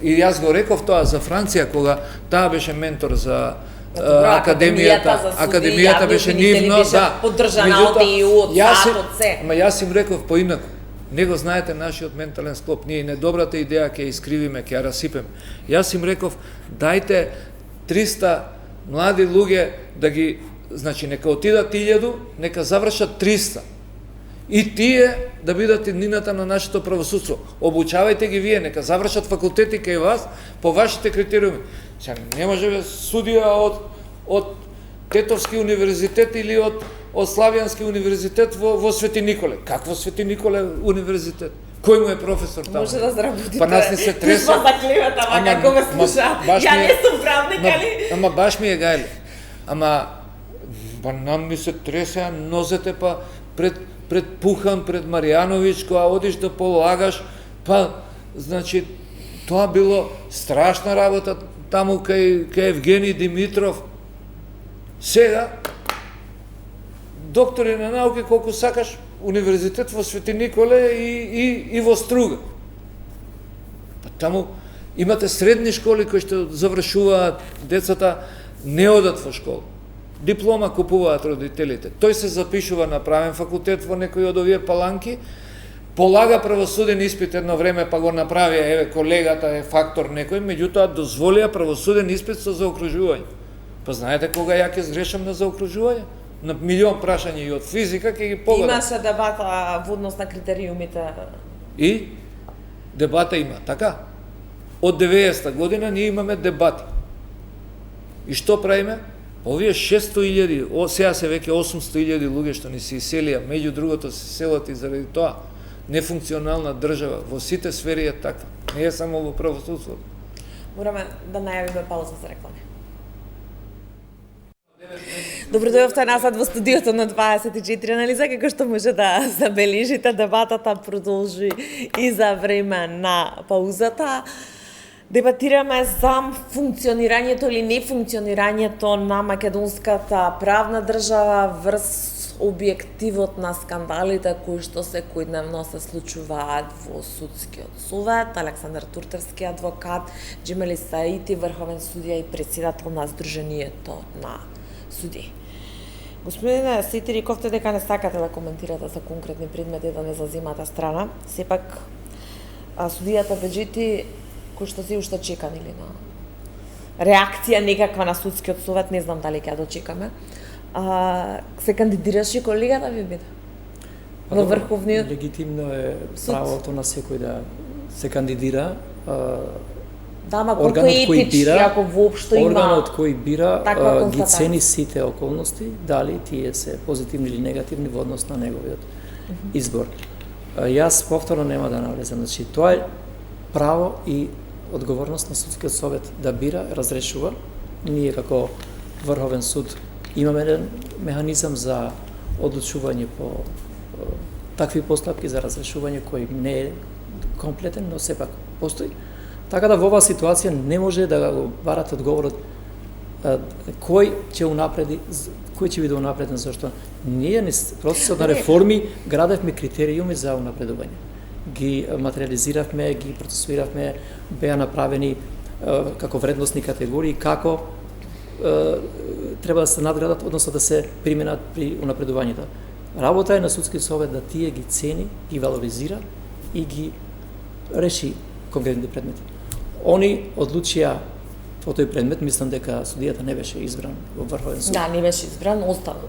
и јас го реков тоа за Франција, кога таа беше ментор за академијата беше нивно, да. Поддржана од ЕУ, од САД, од се. Ма јас им реков поинаку. Не го знаете нашиот ментален склоп, ние недобрата идеја ќе искривиме, ќе ја расипеме. Јас им реков, дајте 300 млади луѓе да ги, значи нека отидат 1000, нека завршат 300. И тие да бидат еднината на нашето правосудство. Обучавајте ги вие, нека завршат факултети кај вас по вашите критериуми. Сега не може судија од Тетовски универзитет или од Славјански универзитет во Свети Николе. Какво Свети Николе универзитет? Кој му е професор таму? Може да заработите. Па нас не се тресе. Чувства за клевата, ама како ме слушаат. Ја не сум правник, али? Ама баш ми е гајле. Ама нам ни се тресе нозете, па пред Пухан, пред Маријановиќ, кога одиш да полагаш, па, значи, тоа било страшна работа таму кај Евгений Димитров. Сега, доктори на науки, колку сакаш, универзитет во Свети Николе и во Струга. Па таму имате средни школи кои што завршуваат, децата не одат во школа. Диплома купуваат родителите. Тој се запишува на правен факултет во некој од овие паланки, полага правосуден испит едно време, па го направија, еве, колегата е фактор некој, меѓутоа дозволија правосуден испит со заокружување. Па знаете кога ја ќе згрешам на заокружување? На милион прашања и од физика ќе ги погодам. Имаше дебата во однос на критериумите. И дебата има, така? Од 90-та година ние имаме дебати. И што правиме? Овие 600.000, сега се веќе 800.000 луѓе што ни се иселија, меѓу другото се селат и заради тоа нефункционална држава, во сите сфери е така, не е само во правосудството. Мораме да најавиме пауза за реклами. Добро дојдовте назад во студиото на 24 анализа, како што може да забележите, дебатата продолжи и за време на паузата. Дебатираме за функционирањето или нефункционирањето на македонската правна држава врз објективот на скандалите кои што секојдневно се случуваат во судскиот совет. Александар Туртерски, адвокат, Џемели Саити, врховен судија и претседател на Сдруженијето на судии. Господине Саити, рековте дека не сакате да коментирате за конкретни предмети, да не зазимате страна. Сепак, судијата Беџити, кој што се уште чекан или на реакција некаква на судскиот совет, не знам дали ќе ја дочекаме. Се кандидираше колегата ви биде? Во Врховниот легитимно е правото на секој да се кандидира. Да, ама колку етички, ако воопшто има органот кој бира ги констатација. цени сите околности, дали тие се позитивни или негативни во однос на неговиот избор. Јас повторно нема да навлезам, значи тоа е право и одговорност на судскиот совет да бира, разрешува. Ние како Врховен суд имаме еден механизам за одлучување по такви постапки за разрешување кој не е комплетен, но сепак постои. Така да во оваа ситуација не може да го барате одговорот кој ќе унапреди, кој ќе биде унапреден, зашто ние на процесот на реформи градевме критериуми за унапредување. Ги материализиравме, ги процесуиравме, беа направени како вредносни категории, како треба да се надградат, односно да се применат при унапредувањето. Работа е на судскиот совет да тие ги цени, ги валоризира и ги реши конкретните предмети. Они одлучија во тој предмет, мислам дека судијата не беше избран во Врховен суд. Да, не беше избран, остана.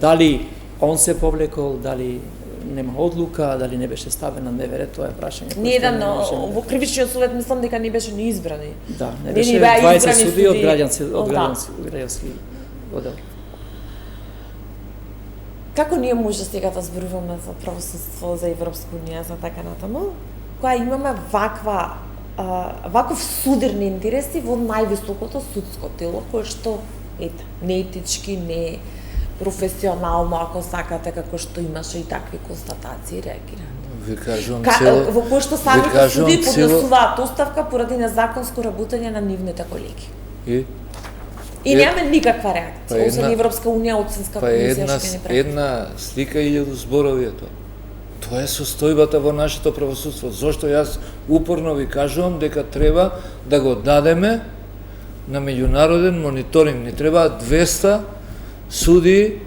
Дали он се повлекол, дали нема одлука, дали не беше ставен на дневен ред, тоа е прашање. Не еден во кривичниот совет мислам дека не беше ни избрани. Да, не беше 20 судии од граѓански одел. Како ние може сега да зборуваме за правосудство, за Европска унија, за така натаму, кога имаме ваков судирни интереси во највисокото судско тело, кое што не етички, не професионално, ако сакате, како што имаше и такви констатации, реагира. Ви кажувам цело... Во кој што самите суди поднесуваат оставка поради незаконско работење на нивните колеги. И немаме никаква реакција, освен Европска унија, Оценска комисија што не прави. Една слика 1000 зборови е тоа. Тоа е состојбата во нашето правосудство. Зошто јас упорно ви кажувам дека треба да го дадеме на меѓународен мониторинг. Не треба 200 суди,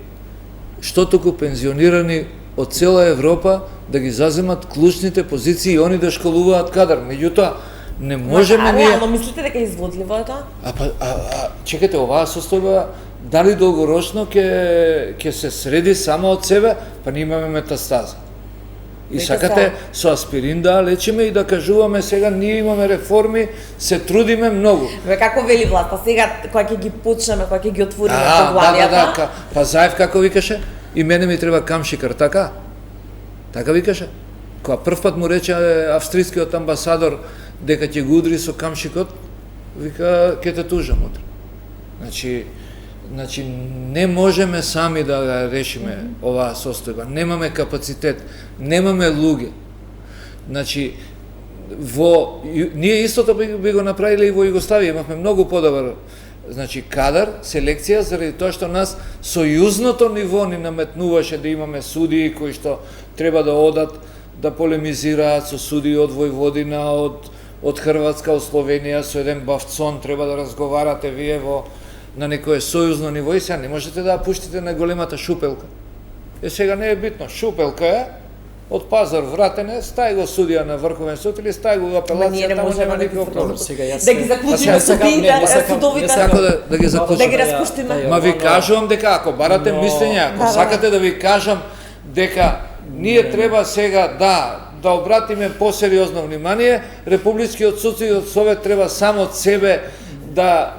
што туку пензионирани од цела Европа, да ги заземат клучните позиции и они да школуваат кадар. Меѓутоа, не можеме ние... Реално мислите дека е изводливо е тоа? Чекайте, оваа состојба дали долгорочно ќе се среди само од себе, па ние имаме метастаза. И сакате со аспирин да лечиме и да кажуваме сега ние имаме реформи, се трудиме многу. Како вели власта, сега кога ќе ги почнеме, кога ќе ги отвориме поглавијата? Па Заев како викаше? И мене ми треба камшикар, така? Така викаше? Кога првпат му рече австрискиот амбасадор дека ќе го удри со камшикот, вика ќе те тужам утре. Значи не можеме сами да ga решиме оваа состојба. Немаме капацитет, немаме луѓе. Значи ние истото би го направиле и во Југославија, имавме многу подобар кадар, селекција, заради тоа што нас сојузното ниво ни наметнуваше да имаме судии кои што треба да одат да полемизираат со судии од Војводина, од Хрватска, од Словенија, со еден бавцон треба да разговарате вие на некое сојузно ниво и сега не можете да ја пуштите на големата шупелка. Сега не е битно, шупелка е, од Пазар вратене, стај го судија на Врховен суд или стај го апелација, таму нема никаков проблем. Да ги заклучиме судовите, Сако да ги заклучиме. Да ги распуштиме. Ма ви кажувам дека ако барате мислење, ако сакате да ви кажам дека ние треба сега да обратиме посериозно внимание, Републичкиот суд и Совет треба само од себе да,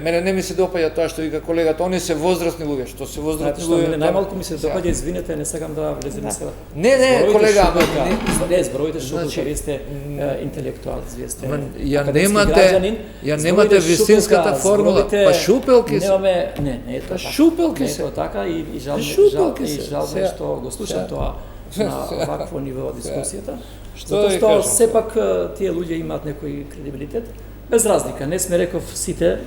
мене не ми се допаѓа тоа што вика колегата, они се возрастни луѓе, што се возрастни луѓе. Мене најмалку ми се допаѓа, извинете, не сакам да влезем сега. Не, колега, не зброите шупелка, вие сте интелектуалец, вие сте ја немате вистинската формула. Па шупелки се. Не е тоа така. Шупелки се. Не е тоа така и жалбе што го слушам тоа на вакво ниво дискусијата. Затоа што сепак тие луѓе имаат некој кредибилитет. Без разлика, не сме реков сите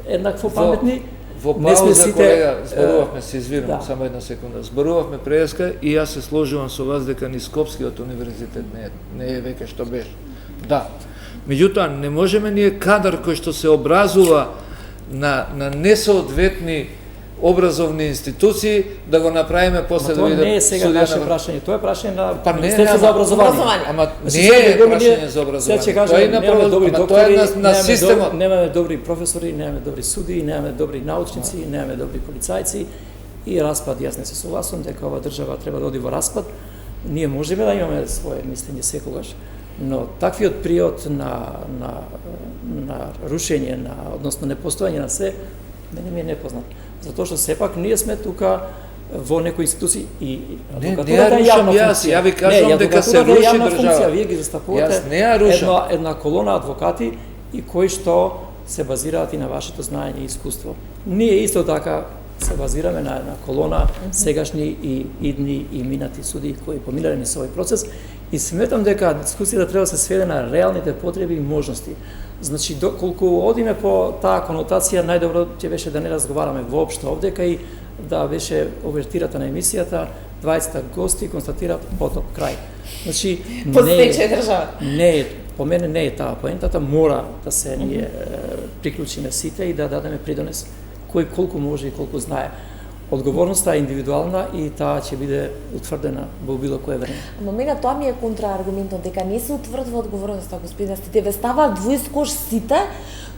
еднакво паметни. Во пауза, колега, зборувавме, се извинувам, само една секунда, зборувавме преска и јас се сложувам со вас дека ни Скопскиот универзитет не е веќе што беше. Да. Меѓутоа, не можеме ние кадар кој што се образува на несоодветни образовни институции да го направиме после да видиме. Тоа не е сега наше прашање, тоа е прашање на Министерството за образование. Ама не е прашање за образование. Тоа е немаме добри доктори, на системот. Немаме добри професори, немаме добри судии, немаме добри научници, немаме добри полицајци и распад. Јас не се согласувам дека ова држава треба да оди во распад. Ние можеме да имаме свое мислење секогаш, но таквиот период на рушење, односно непостојање на се, мене ми е непознат. Затоа што сепак ние сме тука во некои институции и адвокатурата е јавна функција. Ја ви кажувам дека се руши држава. Вие ги застапувате една колона адвокати и кои што се базираат и на вашето знаење и искуство. Ние исто така се базираме на една колона сегашни и идни и минати суди кои поминале низ овој процес и сметам дека дискусијата треба да се сведе на реалните потреби и можности. Значи, колку одиме по таа конотација, најдобро ќе беше да не разговараме воопшто овде, кај да беше овертирата на емисијата, 20 гости констатира потоп крај. Значи, по мене не е таа поентата, мора да се ние приклучиме сите и да дадеме придонес кој колку може и колку знае. Одговорноста е индивидуална и таа ќе биде утврдена во било кое време. Ама мене тоа ми е контрааргументот дека не се утврдува одговорноста, господине, сите ве ставаат двојскош сите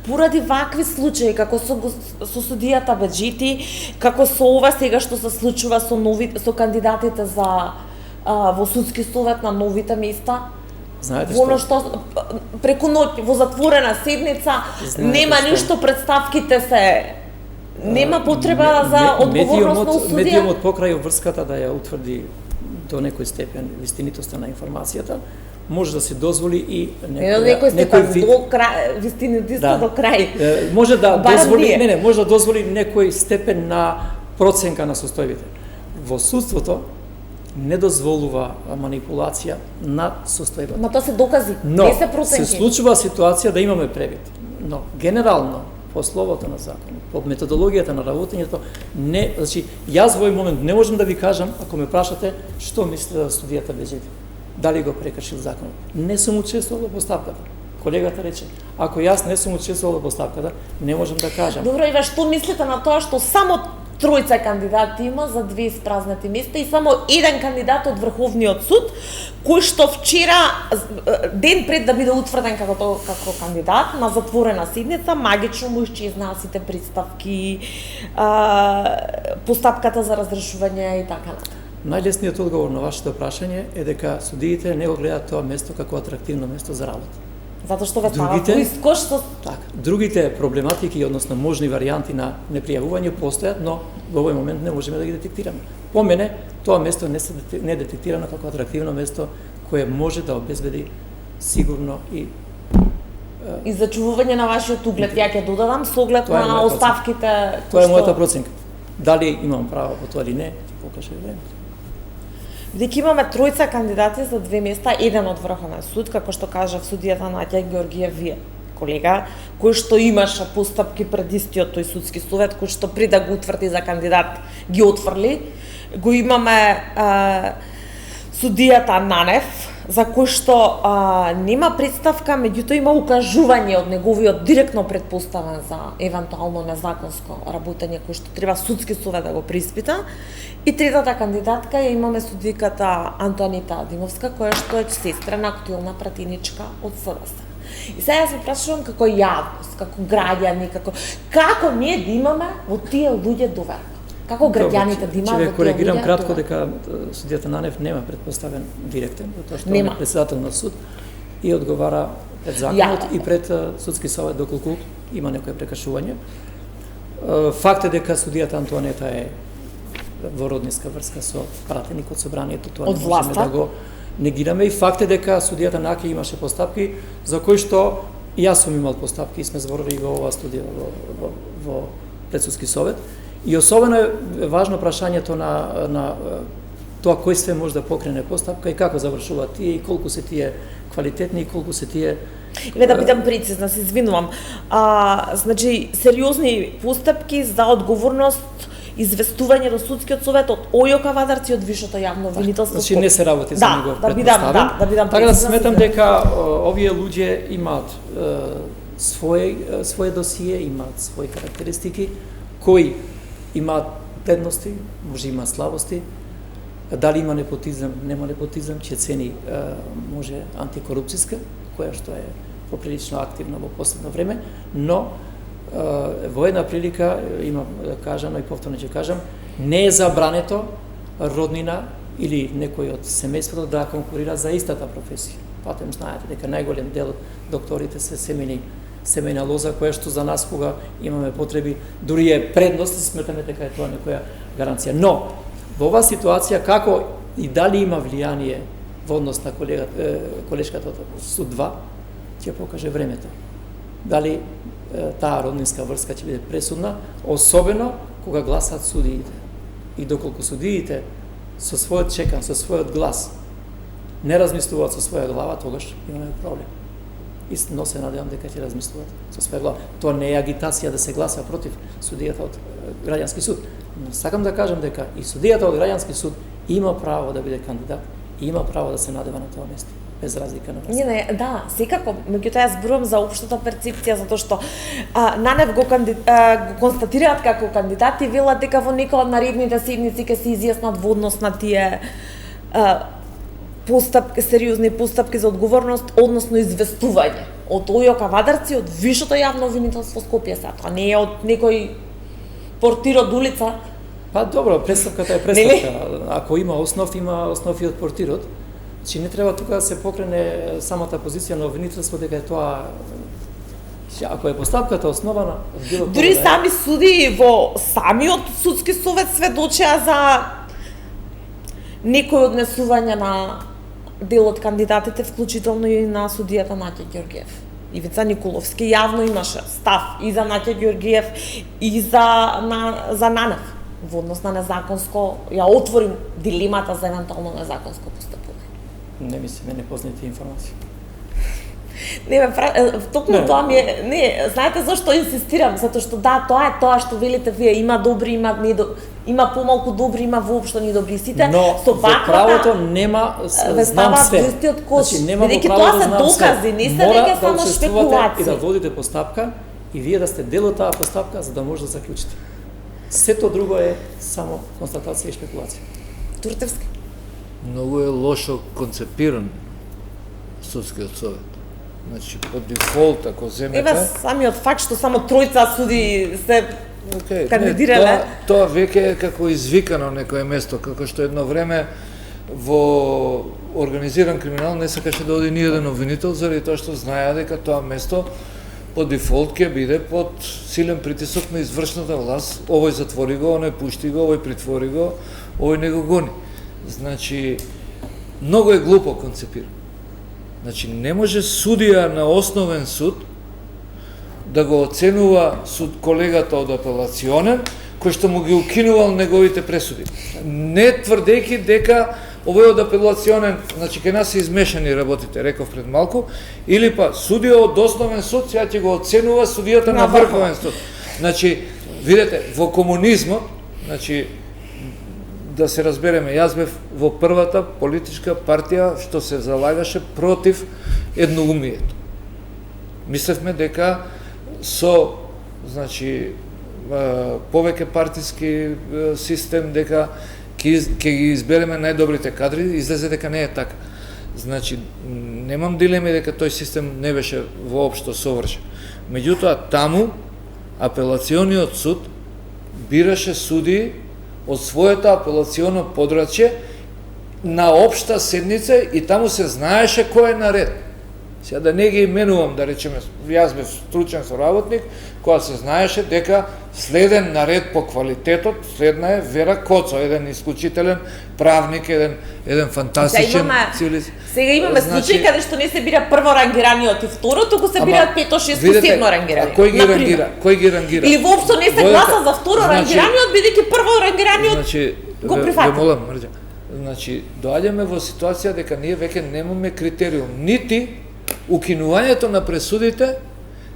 поради вакви случаи, како со судијата Беџити, како со ова сега што се случува со кандидатите за во судски совет на новите места. Знаете што преку ноќ во затворена седница нема ништо, представките се нема потреба за одговорност на судија. Медиумот покрај врската да ја утврди до некој степен вистинитоста на информацијата, може да се дозволи и некој степен до крај, вистинитоста до крај. Може да дозволи, може да дозволи некој степен на проценка на состојбите. Во судството не дозволува манипулација на состојбата. Ма тоа се докази, не се проценки. Но се случува ситуација да имаме превид. Но генерално по словото на законот, по методологијата на работењето, не, значи, јас во овој момент не можам да ви кажам, ако ме прашате, што мислите за студијата Бежеви, дали го прекршил законот. Не сум учествувал во поставката. Колегата рече, ако јас не сум учествувал во поставката, не можам да кажам. Добро, Ива, што мислите на тоа што само тројца кандидати има за две испразнати места и само еден кандидат од Врховниот суд, кој што вчера, ден пред да биде утврден како кандидат, на затворена седница, магично му исчезнаа сите представки, постапката за разрешување и така натаму. Најлесниот одговор на вашето прашање е дека судиите не го гледаат тоа место како атрактивно место за работа. Затоа што ве става близко што... Так, другите проблематики, односно можни варијанти на непријавување постојат, но во овој момент не можеме да ги детектираме. По мене, тоа место не е детектирано како атрактивно место кое може да обезбеди сигурно и зачувување на вашиот углед. Ја ќе додадам со оглед на оставките. Тоа е мојата проценка. Дали имам право по тоа или не, ќе покаже времето. Бидејќи имаме тројца кандидати за две места, еден од Врховен суд, како што кажав судијата Наќа Ѓоргиев, вие, колега, кој што имаше постапки пред истиот тој судски совет, кој што при да го утврди за кандидат ги отфрли. Го имаме судијата Нанев, за кој што нема представка, меѓутоа има укажување од неговиот директно предпоставен за евентуално незаконско работење кој што треба судски совет да го преиспита. И третата кандидатка ја имаме судиката Антонита Димовска, која што е сестра на актуелна пратеничка од СДС. И сега се прашувам како јавност, како граѓани, како ние да имаме во тие луѓе доверба? Како граѓаните да имаат во тие луѓе? Ќе коригирам кратко дека судијата Нанев нема предпоставен директен, затоа што е председател на суд и одговара пред законот и пред судски совет доколку има некое прекршување. Факт е дека судијата Антонета е во родниска врска со пратеник од собранието, тоа не можеме да го негираме, и факт е дека судијата Наки имаше постапки за кои што и јас сум имал постапки и сме зборили во оваа студија во предсудски совет. И особено е важно прашањето на тоа кој све може да покрене постапка и како завршуваат тие и колку се тие квалитетни и колку се тие... Да бидам прецизна, се извинувам. Значи, сериозни постапки за одговорност, известување до судскиот совет од ОЈОК Вадарци од Вишото јавно обвинителство. Значи не се работи за негов предпоставен. Да бидам така да сметам дека овие луѓе имаат своje досие, имаат своји карактеристики, кои имаат предности, може имаат слабости, дали има непотизам, нема непотизам, че цени може антикорупцијска, која што е поприлично активна во последно време, но во една прилика имам да кажам и повторно ќе кажам, не е забрането роднина или некој од семејството да конкурира за истата професија. Патем знаете дека најголем дел од докторите се семејна лоза, која што за нас кога имаме потреби дури е предност, сметаме дека е тоа некоја гаранција. Но во оваа ситуација како и дали има влијание во однос на колешката од суд 2 ќе покаже времето. Дали таа роднинска врска ќе биде пресудна, особено кога гласат судиите. И доколку судиите со својот чекан, со својот глас не размислуваат со своја глава, тогаш имаме проблем. И се надевам дека ќе размислуваат со своја глава. Тоа не е агитација да се гласа против судијата од граѓански суд. Но сакам да кажам дека и судијата од граѓански суд има право да биде кандидат и има право да се надева на тоа место, без разлика на власт. Не, да, секако, меѓутоа јас зборувам за општата перцепција, затоа што Нанев го констатираат како кандидат и велат дека во некоја од наредните седници ќе се изјаснат во однос на тие постапки, сериозни постапки за одговорност, односно известување од ОЈОК Вадарци, од Вишото јавно обвинителство Скопје. Тоа не е од некој портир од улица. Па добро, представката е представка. Ако има основ и од портирот. Значи не треба тука да се покрене самата позиција на обвинителство дека е тоа, ако е постапката основана од било дури сами суди во самиот судски совет сведочеа за некои однесување на дел од кандидатите, вклучително и на судијата Наќа Ѓоргиев. Ивица Николовски јавно имаше став и за Наќа Ѓоргиев и за Нанев во однос на незаконско, ја отворим дилемата за евентуално незаконско постапување. Не ми се непознати информации. Не, токму тоа ми е, не, знаете зашто инсистирам, затоа што да, тоа е тоа што велите вие, има добри, има помалку добри, има воопшто недобри, сите но со во правото нема знам све. Значи, нема во бидејќи правото тоа се докази, не се веќе само спекулации. И да водите постапка и вие да сте дел од таа постапка за да може да заклучите. Сето друго е само констатација и шпекулација. Туртевски. Многу е лошо концепиран судскиот совет. Значи, по дефолт, ако земете... Ева самиот факт што само тројца суди се кандидирале. Тоа веќе е како извикано некое место, како што едно време во организиран криминал не сакаше да оди ниеден обвинител заради тоа што знаеа дека тоа место по дефолт ќе биде под силен притисок на извршната власт. Овој затвори го, оној пушти го, овој притвори го, овој не го гони. Значи, многу е глупо концепирано. Значи, не може судија на основен суд да го оценува суд колегата од апелационен, кој што му ги укинувал неговите пресуди. Не тврдејќи дека овој од апелационен, значи ке нас се измешани работите, реков пред малку, или па судија од основен суд сега ќе го оценува судијата на врховен суд. Значи, видете, во комунизмот, значи, да се разбереме, јас бев во првата политичка партија што се залагаше против едноумието. Мислевме дека со, значи, повеќе партиски систем, дека ќе ги избереме најдобрите кадри, излезе дека не е така. Значи, немам дилеми дека тој систем не беше воопшто совршен. Меѓутоа, таму, апелациониот суд бираше судии од своето апелационо подрачје на општа седница и таму се знаеше кој е на ред. Сега да не ги именувам, да речеме, јас бев стручен соработник, која се знаеше дека следен на ред по квалитетот, следна е Вера Коцо, еден исклучителен правник, еден фантастичен цивилист. Сега имаме случаи каде што не се бира прво рангираниот и второ, туку се бираат пето, шесто, седмо рангирани. Кој ги рангира? Кој ги рангира? Или воопшто не се гласа за второ рангираниот, бидејќи прво рангираниот го прифати. Молам, Мрđа. Значи, доаѓаме во ситуација дека ние веќе немаме критериум, нити укинувањето на пресудите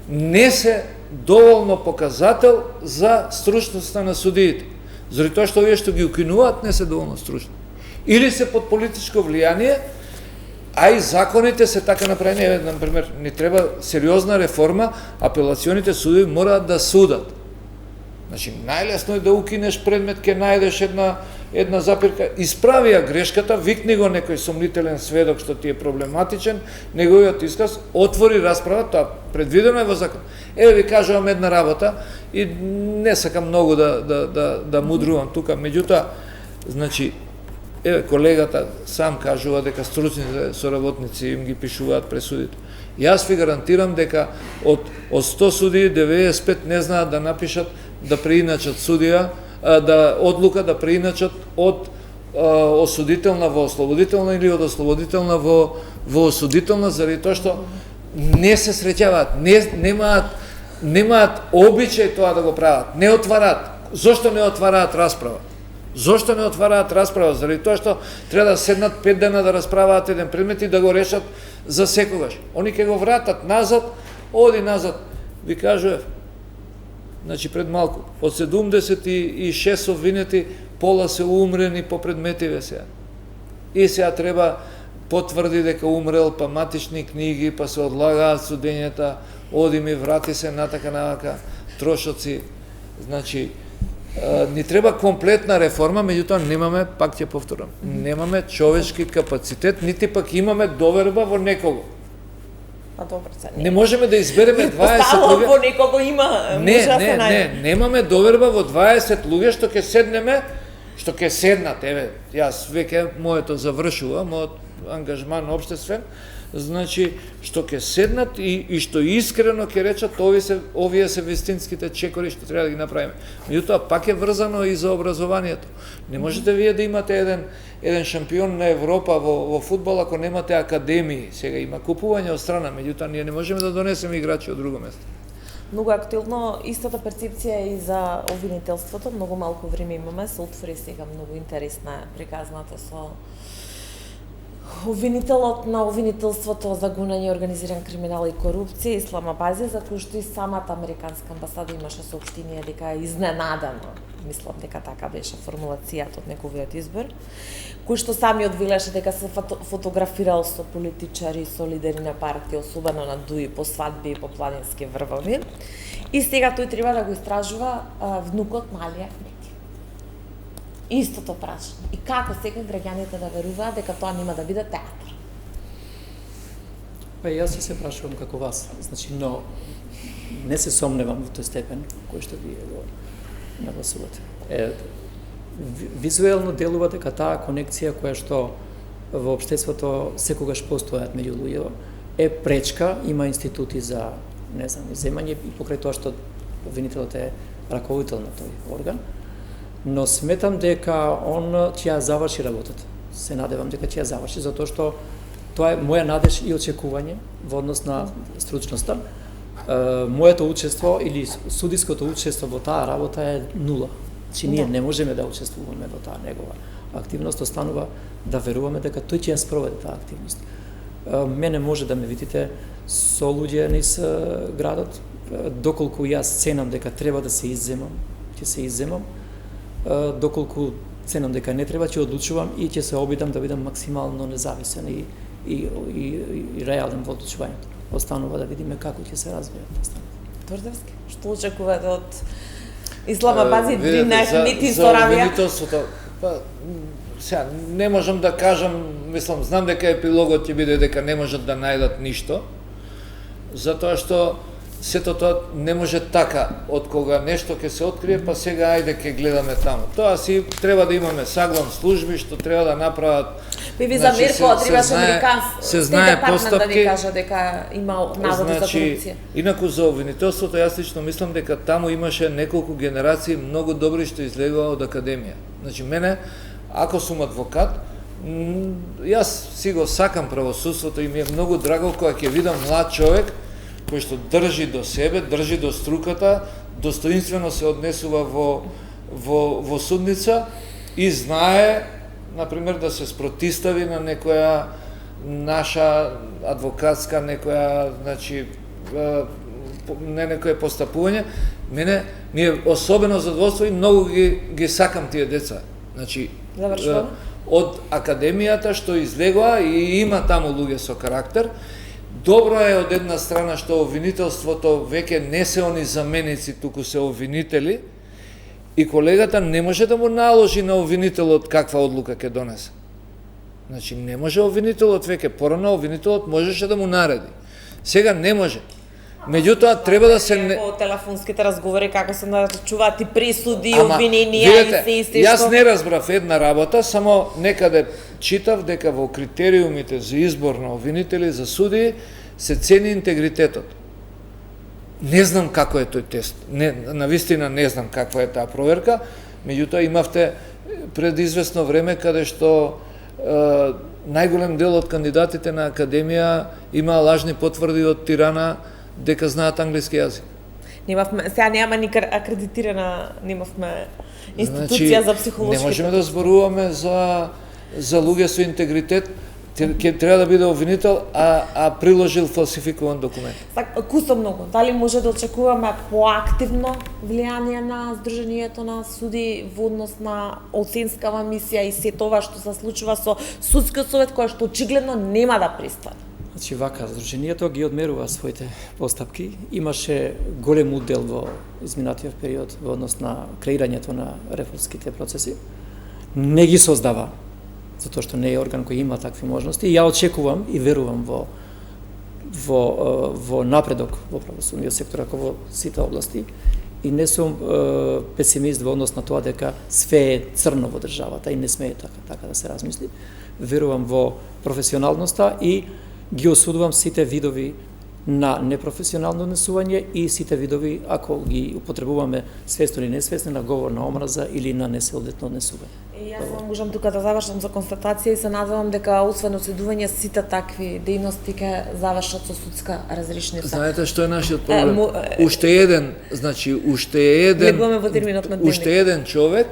не се доволно показател за стручноста на судиите. Заради тоа што овие што ги укинуваат не се доволно стручни. Или се под политичко влијание, а и законите се така направени. Например, ни треба сериозна реформа, апелационите судови мораат да судат. Значи, најлесно е да укинеш предмет, ке најдеш една запирка, исправи ја грешката, викни го некој сомнителен сведок што ти е проблематичен, неговиот исказ, отвори расправа, тоа предвидено е во закон. Еве ви кажувам една работа и не сакам многу да мудрувам тука, меѓутоа, значи, еве колегата сам кажува дека стручните соработници им ги пишуваат пресудите. Јас ви гарантирам дека од 100 судии 95 не знаат да напишат, да преиначат судија, да одлука да преиначат од осудителна во ослободителна или од ослободителна во осудителна, заради тоа што не се среќаваат, немаат обичај тоа да го прават, не отвараат. Зошто не отвараат расправа? Зошто не отвараат расправа? Заради тоа што треба да седнат 5 дена да расправаат еден предмет и да го решат за секогаш. Они ќе го вратат назад, оди назад. Ви кажував, значи пред малку, од 76 обвинети, пола се умрени по предметиве сега. И сега треба потврди дека умрел, па матични книги, па се одлагаат судењата, оди ми, врати се, натака, трошоци. Значи, ни треба комплетна реформа, меѓутоа немаме, пак ќе повторам, немаме човечки капацитет, нити пак имаме доверба во некого. Па добро, не можеме да избереме 20 луѓе. Во некого има, може да се најде. Немаме доверба во 20 луѓе што ќе седнеме, што ќе седнат, еве, јас веќе моето завршува, мојот ангажман општествен, значи што ќе седнат и што искрено ќе речат овие се вистинските чекори што треба да ги направиме. Меѓутоа пак е врзано и за образованието. Не можете вие да имате еден шампион на Европа во фудбал ако немате академии. Сега има купување од страна, меѓутоа ние не можеме да донесеме играчи од друго место. Многу актуелно, истата перцепција и за обвинителството, многу малку време имаме, се отвори сега многу интересна приказната со обвинителот на обвинителството за гунање организиран криминал и корупција Ислам Абази, за кој што и самата американска амбасада имаше соопштение дека е изненадано, мислам дека така беше формулацијата од неговиот избор, кој што самиот велеше дека се фотографирал со политичари, со лидери на партија, особено на дуи по свадби и по планински врвови. И сега тој треба да го истражува внукот на Алија Ахмети. Истото прашање. И како сега граѓаните да веруваат дека тоа нема да биде театар? Па јас се прашувам како вас, значи, но не се сомневам во тој степен кој што вие го нагласувате. Визуелно делува дека таа конекција која што во општеството секогаш постојат меѓу луѓето е пречка, има институти за, не знам, земање и покрај тоа што обвинителот е раководител на тој орган, но сметам дека он ќе ја заврши работата. Се надевам дека ќе ја заврши, затоа што тоа е моја надеж и очекување во однос на стручноста. Моето учество или судиското учество во таа работа е нула. Значи ние не можеме да учествуваме во таа негова активност, останува да веруваме дека тој ќе ја спроведе таа активност. Мене може да ме видите со луѓе низ градот, доколку јас ценам дека треба да се изземам, ќе се изземам, доколку ценам дека не треба, ќе одлучувам и ќе се обидам да бидам максимално независен и реален во одлучувањето. Останува да видиме како ќе се развијат настаните. Тврдевски, што очекувате од Ислам Абази, Дрина Ахмети и Соравија? Па, сега, не можам да кажам, мислам, знам дека епилогот ќе биде дека не можат да најдат ништо, затоа што сето тоа не може така, од кога нешто ќе се открие, па сега ајде ќе гледаме таму. Тоа си треба да имаме саглам служби што треба да направат. Ви за Мирко требаше американски постапки да ви кажа дека има наводи за корупција. Инаку за обвинителството јас лично мислам дека таму имаше неколку генерации многу добри што излегува од академија. Значи мене, ако сум адвокат, јас си го сакам правосудството и ми е многу драго кога ќе видам млад човек кој што држи до себе, држи до струката, достоинствено се однесува во судница и знае, например, да се спротистави на некоја наша адвокатска, некоја, значи, не некоја постапување. Мене ми е особено задоволство и многу ги сакам тие деца. Значи, од академијата што излегува и има таму луѓе со карактер. Добро е од една страна што обвинителството веќе не се они заменици, туку се обвинители и колегата не може да му наложи на обвинителот каква одлука ќе донесе. Значи не може обвинителот веќе, порано обвинителот можеше да му нареди. Сега не може. Меѓутоа треба да се по телефонските разговори како се нарачуваат и присуди, обвиненија и се исти што. Јас не разбрав една работа, само некаде читав дека во критериумите за избор на обвинители за судии се цени интегритетот. Не знам како е тој тест. Навистина не знам каква е таа проверка, меѓутоа имавте пред известно време каде што најголем дел од кандидатите на академија имаа лажни потврди од Тирана дека знаат англиски јазик. Немавме, сега нема ни акредитирана, немавме институција за психолошки. Не можеме да зборуваме за луѓе со интегритет, ќе треба да биде обвинител, а приложил фалсификуван документ. Кусо многу. Дали може да очекуваме поактивно влијание на Сдруженијето на суди во однос на оценскава мисија и се тоа што се случува со судскиот совет кој што очигледно нема да пристане? Значи вака, Сдруженијето ги одмерува своите постапки. Имаше голем удел во изминатиот период во однос на креирањето на реформските процеси. Не ги создава, затоа што не е орган кој има такви можности. Ја очекувам и верувам во напредок во правосудниот сектор, како во сите области. И не сум песимист во однос на тоа дека све е црно во државата и не смее така да се размисли. Верувам во професионалноста и ги осудувам сите видови на непрофесионално однесување и сите видови, ако ги употребуваме свесно или несвесно, на говор на омраза или на несеодетно однесување. Јас можам тука да завршам за констатација и се надевам дека освен осудување сите такви дејности ќе завршат со судска разрешница. Знаете што е нашиот уште еден, значи уште еден човек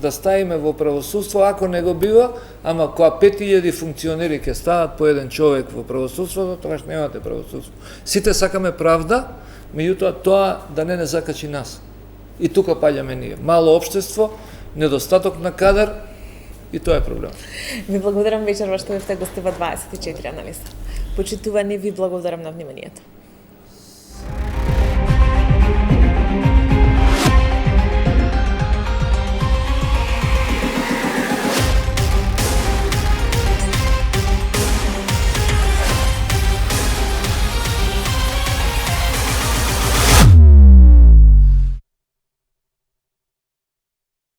да ставиме во правосудство, ако не го бива, ама кога 5000 функционери ќе стават по еден човек во правосудството, тогаш немате правосудство. Сите сакаме правда, меѓутоа тоа да не закачи нас. И тука паѓаме ние. Мало општество, недостаток на кадар, и тоа е проблем. Ви благодарам вечерва што бевте гости во 24 анализа. Почитувани, ви благодарам на вниманието.